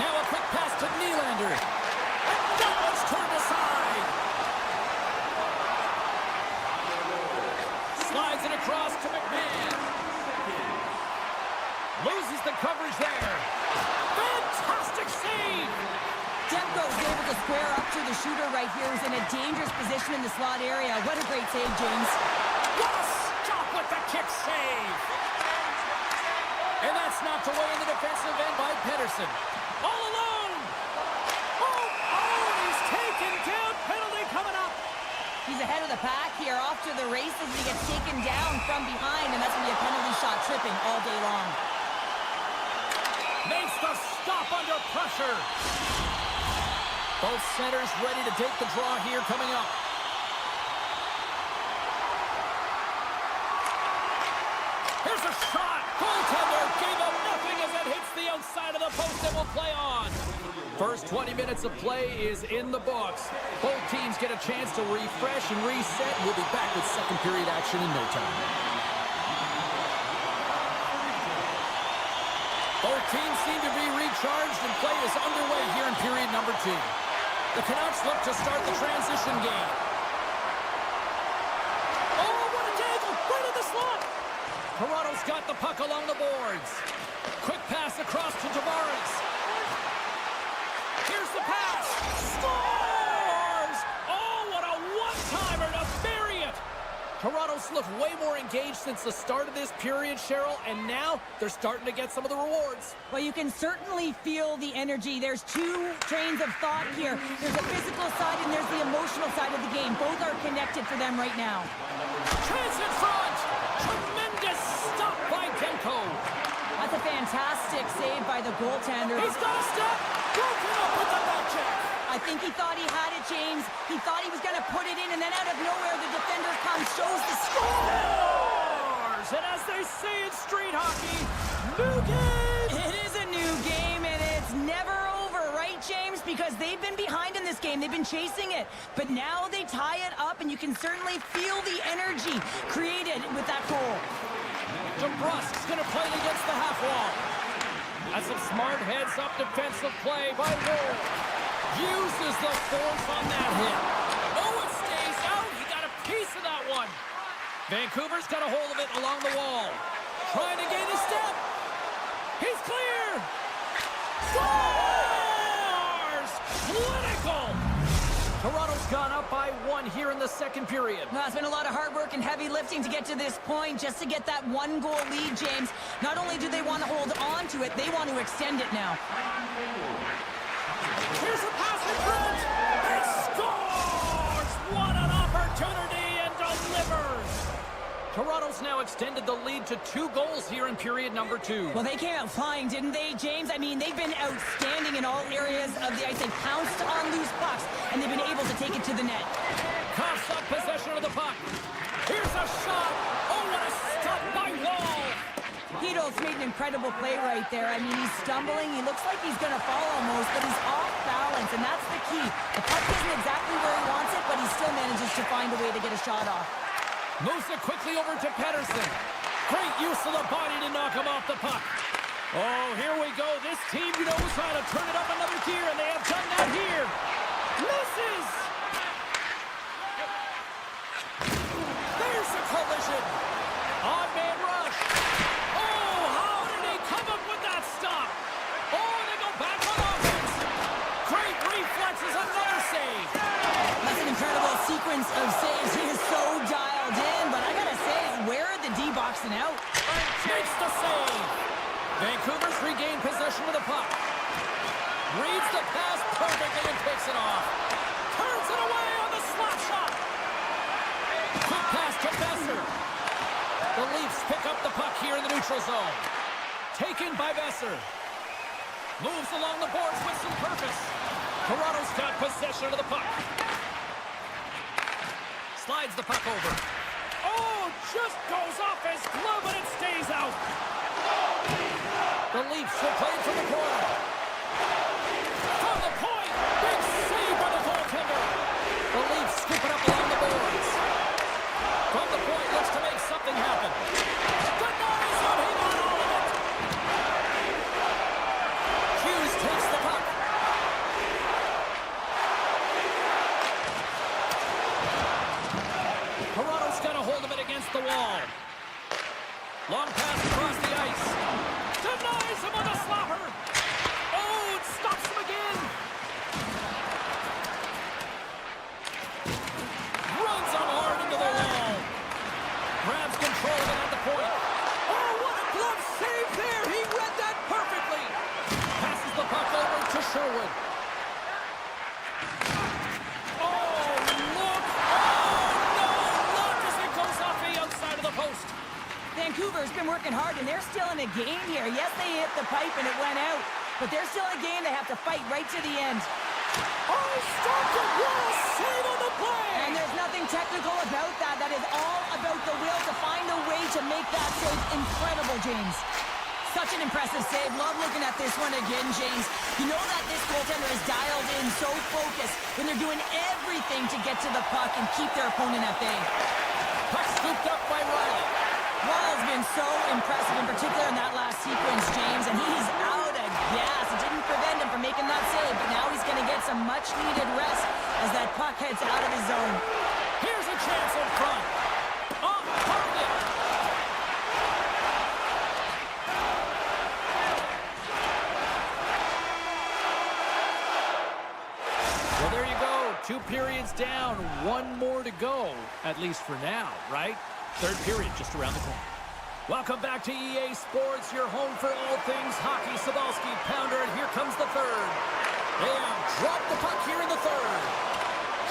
Now a quick pass to Nylander. And that one's turned aside. Slides it across to McMahon. Loses the coverage there. Fantastic save. Demko's able to square up to the shooter right here, who's in a dangerous position in the slot area. What a great save, James. What a stop with the kick save. And that's knocked away in the defensive end by Pedersen. All alone. Oh, he's taken down. Penalty coming up. He's ahead of the pack here, off to the races. He gets taken down from behind, and that's going to be a penalty shot tripping all day long. Makes the stop under pressure. Both centers ready to take the draw here coming up. Here's a shot. Goaltender gave him nothing as it hits the outside of the post and will play on. First 20 minutes of play is in the books. Both teams get a chance to refresh and reset. We'll be back with second period action in no time. Both teams seem to be recharged and play is underway here in period number 2. The Canucks look to start the transition game. Oh, what a tackle! Right in the slot! Toronto's got the puck along the boards. Quick pass across to Tavares. Here's the pass. Scores! Oh, what a one-timer to bury it! Toronto's looked way more engaged since the start of this period, Cheryl, and now they're starting to get some of the rewards. Well, you can certainly feel the energy. There's 2 trains of thought here. There's a physical side and there's the emotional side of the game. Both are connected for them right now. Chance in front! Tremendous stop by Demko. That's a fantastic save by the goaltender. He's got a step! Broken up with the back check! I think he thought he had it, James. He thought he was going to put it in, and then out of nowhere, the defender comes, shows the score! Scores! And as they say in street hockey, New game! It is a new game, and it's never over, right, James? Because they've been behind in this game. They've been chasing it. But now they tie it up, and you can certainly feel the energy created with that goal. DeBrusk's going to play it against the half wall. That's some smart heads-up defensive play by Wall. Uses the force on that hit. Oh, it stays out. He got a piece of that one. Vancouver's got a hold of it along the wall. Trying to gain a step. He's clear. Scores! Clinical! Toronto's gone up by 1 here in the second period. Well, it's been a lot of hard work and heavy lifting to get to this point, just to get that 1-goal lead, James. Not only do they want to hold on to it, they want to extend it now. Here's a pass in front. He scores! What an opportunity, and delivers! Toronto's now extended the lead to 2 goals here in period number 2. Well, they came out flying, didn't they, James? I mean, they've been outstanding in all areas of the ice. They pounced on loose pucks, and they've been able to take it to the net. Coughs up possession of the puck. Here's a shot. Oh, what a stop by Wall. Hedo's made an incredible play right there. I mean, he's stumbling. He looks like he's going to fall almost, but he's off balance, and that's the key. The puck isn't exactly where he wants it, but he still manages to find a way to get a shot off. Moves it quickly over to Pettersson. Great use of the body to knock him off the puck. Oh, here we go. This team knows how to turn it up another gear, and they have done that here. Misses! There's a collision. Odd man rush. Oh, how did he come up with that stop? Oh, they go back on offense. Great reflexes, another save. That's an incredible sequence of saves. He is so dialed in, but I gotta say, where are the D-boxing out? Takes the save. Vancouver's regained possession of the puck. Reads the pass perfectly and takes it off. Turns it away on the slap shot. Quick pass to Besser. The Leafs pick up the puck here in the neutral zone. Taken by Besser. Moves along the boards with some purpose. Toronto's got possession of the puck. Slides the puck over. Oh, just goes off his glove and it stays out. The Leafs will play it from the corner. From the point, big save by the goaltender. The Leafs scoop it up along the boards. From the point, looks to make something happen. Denies him, he got all of it. Hughes takes the puck. Toronto's got a hold of it against the wall. Long pass across the ice. Denies him on the slapper. Oh, it stops him again. Runs him hard into the wall. Grabs control of it at the point. Oh, what a glove save there. He read that perfectly. Passes the puck over to Sherwood. Oh, look. Oh, no. Look as it goes off the outside of the post. Vancouver's been working hard, and they're still in a game here. Yes, they hit the pipe and it went out, but they're still in a game. They have to fight right to the end. Oh, stopped it. What a save on the play. And there's nothing technical about that. That is all about the will to find a way to make that save. Incredible, James. Such an impressive save. Love looking at this one again, James. You know that this goaltender is dialed in, so focused, when they're doing everything to get to the puck and keep their opponent at bay. Puck scooped up by Riley. Wall's been so impressive, in particular in that last sequence, James, and he's out of gas. It didn't prevent him from making that save, but now he's going to get some much-needed rest as that puck heads out of his zone. Here's a chance in front. Off target. Well, there you go. 2 periods down, 1 more to go, at least for now, right? Third period just around the corner. Welcome back to EA Sports, your home for all things hockey. Sabalski, Pounder, and here comes the third. And drop the puck here in the third.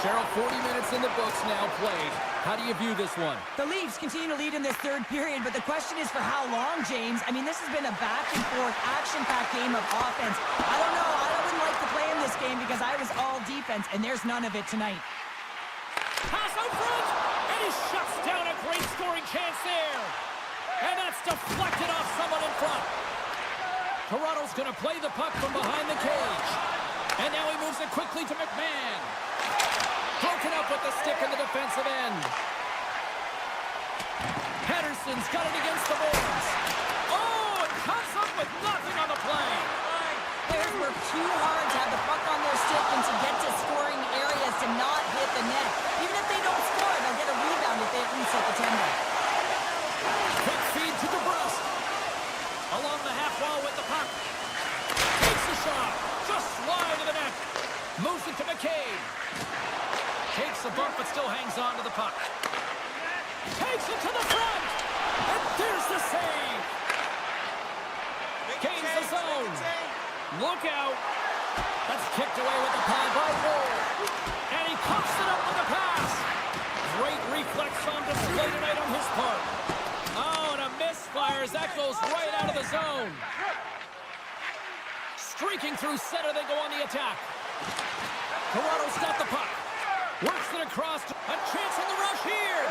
Cheryl, 40 minutes in the books now played. How do you view this one? The Leafs continue to lead in this third period, but the question is for how long, James? I mean, this has been a back-and-forth, action-packed game of offense. I don't know. I wouldn't like to play in this game because I was all defense, and there's none of it tonight. Pass out front, and he shuts down a great scoring chance there. And that's deflected off someone in front. Toronto's going to play the puck from behind the cage. And now he moves it quickly to McMahon. Broken up with the stick in the defensive end. Pettersson's got it against the boards. Oh, it comes up with nothing on the play. Players work too hard to have the puck on their stick and to get to scoring areas to not hit the net. Even if they don't score, they'll get a rebound if they at least hit the tender. Quick feed to DeBrusque. Along the half wall with the puck. Takes a shot. Just wide of the net. Moves it to McCabe. Takes a bump but still hangs on to the puck. Takes it to the front. And there's the save. Gains the zone. Look out. That's kicked away with the pad by Ward. And he cuffs it up with the pass. Great reflex on display tonight on his part. Oh, and a misfire as that goes right out of the zone. Streaking through center, they go on the attack. Toronto's got the puck. Works it across. A chance on the rush here.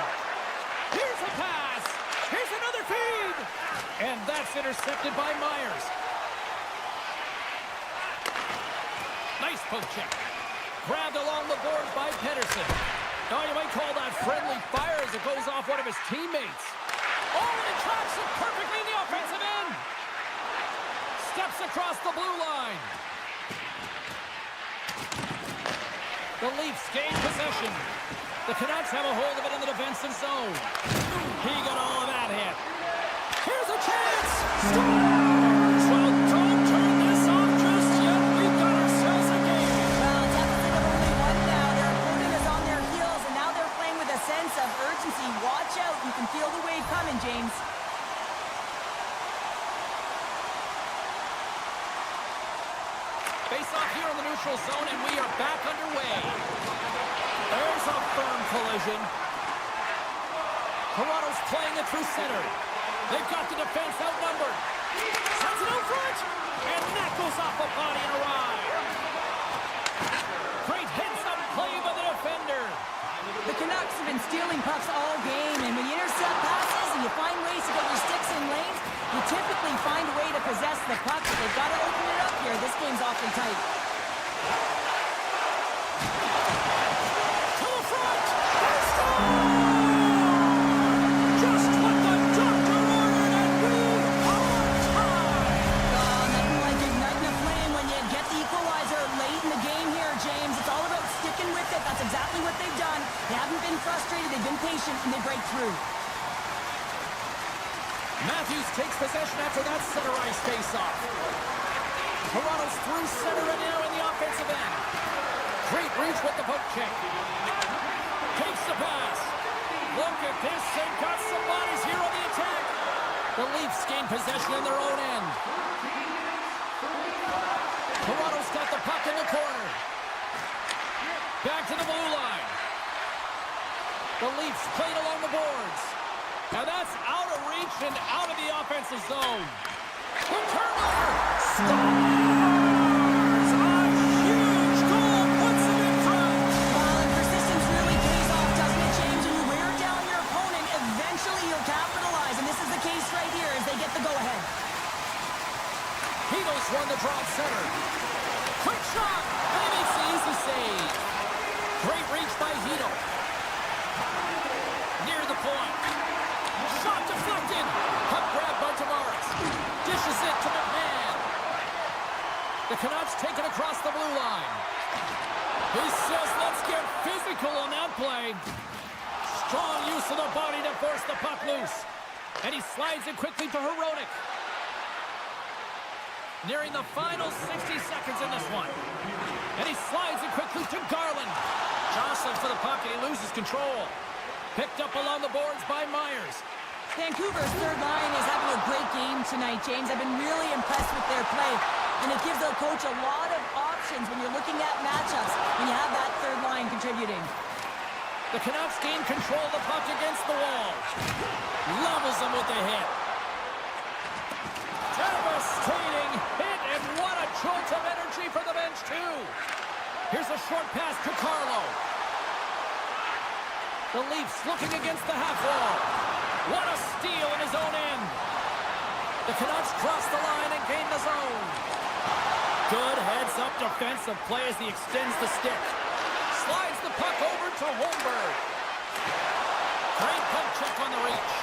Here's a pass. Here's another feed. And that's intercepted by Myers. Nice poke check. Grabbed along the boards by Pettersson. Now you might call that friendly fire as it goes off one of his teammates. Oh, and it tracks it perfectly in the offensive end. Steps across the blue line. The Leafs gain possession. The Canucks have a hold of it in the defensive zone. He got all of that hit. Here's a chance. Scores! Well, don't turn this off just yet. We've got ourselves a game. Well, deficit of only one now. Their opponent is on their heels, and now they're playing with a sense of urgency. Watch out. You can feel the wave coming, James. Face off here in the neutral zone, and we are back underway. There's a firm collision. Toronto's playing it through center. They've got the defense outnumbered. Sends it out front, and that goes off a body and a ride. Great heads-up play by the defender. The Canucks have been stealing pucks all game, and when you intercept passes and you find ways to get your sticks in lanes, you typically find a way to possess the puck, but they've got to open it up here. This game's awfully tight. To the front! They score! Just what the doctor ordered, and we are tied! Nothing like igniting a flame when you get the equalizer late in the game here, James. It's all about sticking with it. That's exactly what they've done. They haven't been frustrated. They've been patient, and they break through. Matthews takes possession after that center ice face-off. Toronto's through center and now in the offensive end. Great reach with the poke check. Takes the pass. Look at this. They've got some bodies here on the attack. The Leafs gain possession in their own end. Toronto's got the puck in the corner. Back to the blue line. The Leafs played along the boards. Now that's out of reach and out of the offensive zone. The turnover. Scores! A huge goal puts it in front. Well, and persistence really pays off, doesn't it, James? When you wear down your opponent, eventually you'll capitalize. And this is the case right here as they get the go-ahead. Hedo's won the draw at center. Quick shot. And he makes the easy save. Great reach by Hedo. Near the point. Shot deflected. Puck grabbed by Tavares. Dishes it to McMahon. The Canucks take it across the blue line. He says, let's get physical on that play. Strong use of the body to force the puck loose. And he slides it quickly to Hronek. Nearing the final 60 seconds in this one. And he slides it quickly to Garland. Jostling for the puck and he loses control. Picked up along the boards by Myers. Vancouver's third line is having a great game tonight, James. I've been really impressed with their play. And it gives the coach a lot of options when you're looking at matchups when you have that third line contributing. The Canucks gain control of the puck against the wall. Levels them with the hit. Devastating hit, and what a jolt of energy for the bench, too. Here's a short pass to Carlo. The Leafs looking against the half wall. What a steal in his own end. The Canucks cross the line and gain the zone. defensive play as he extends the stick. Slides the puck over to Holmberg. Great puck check on the reach.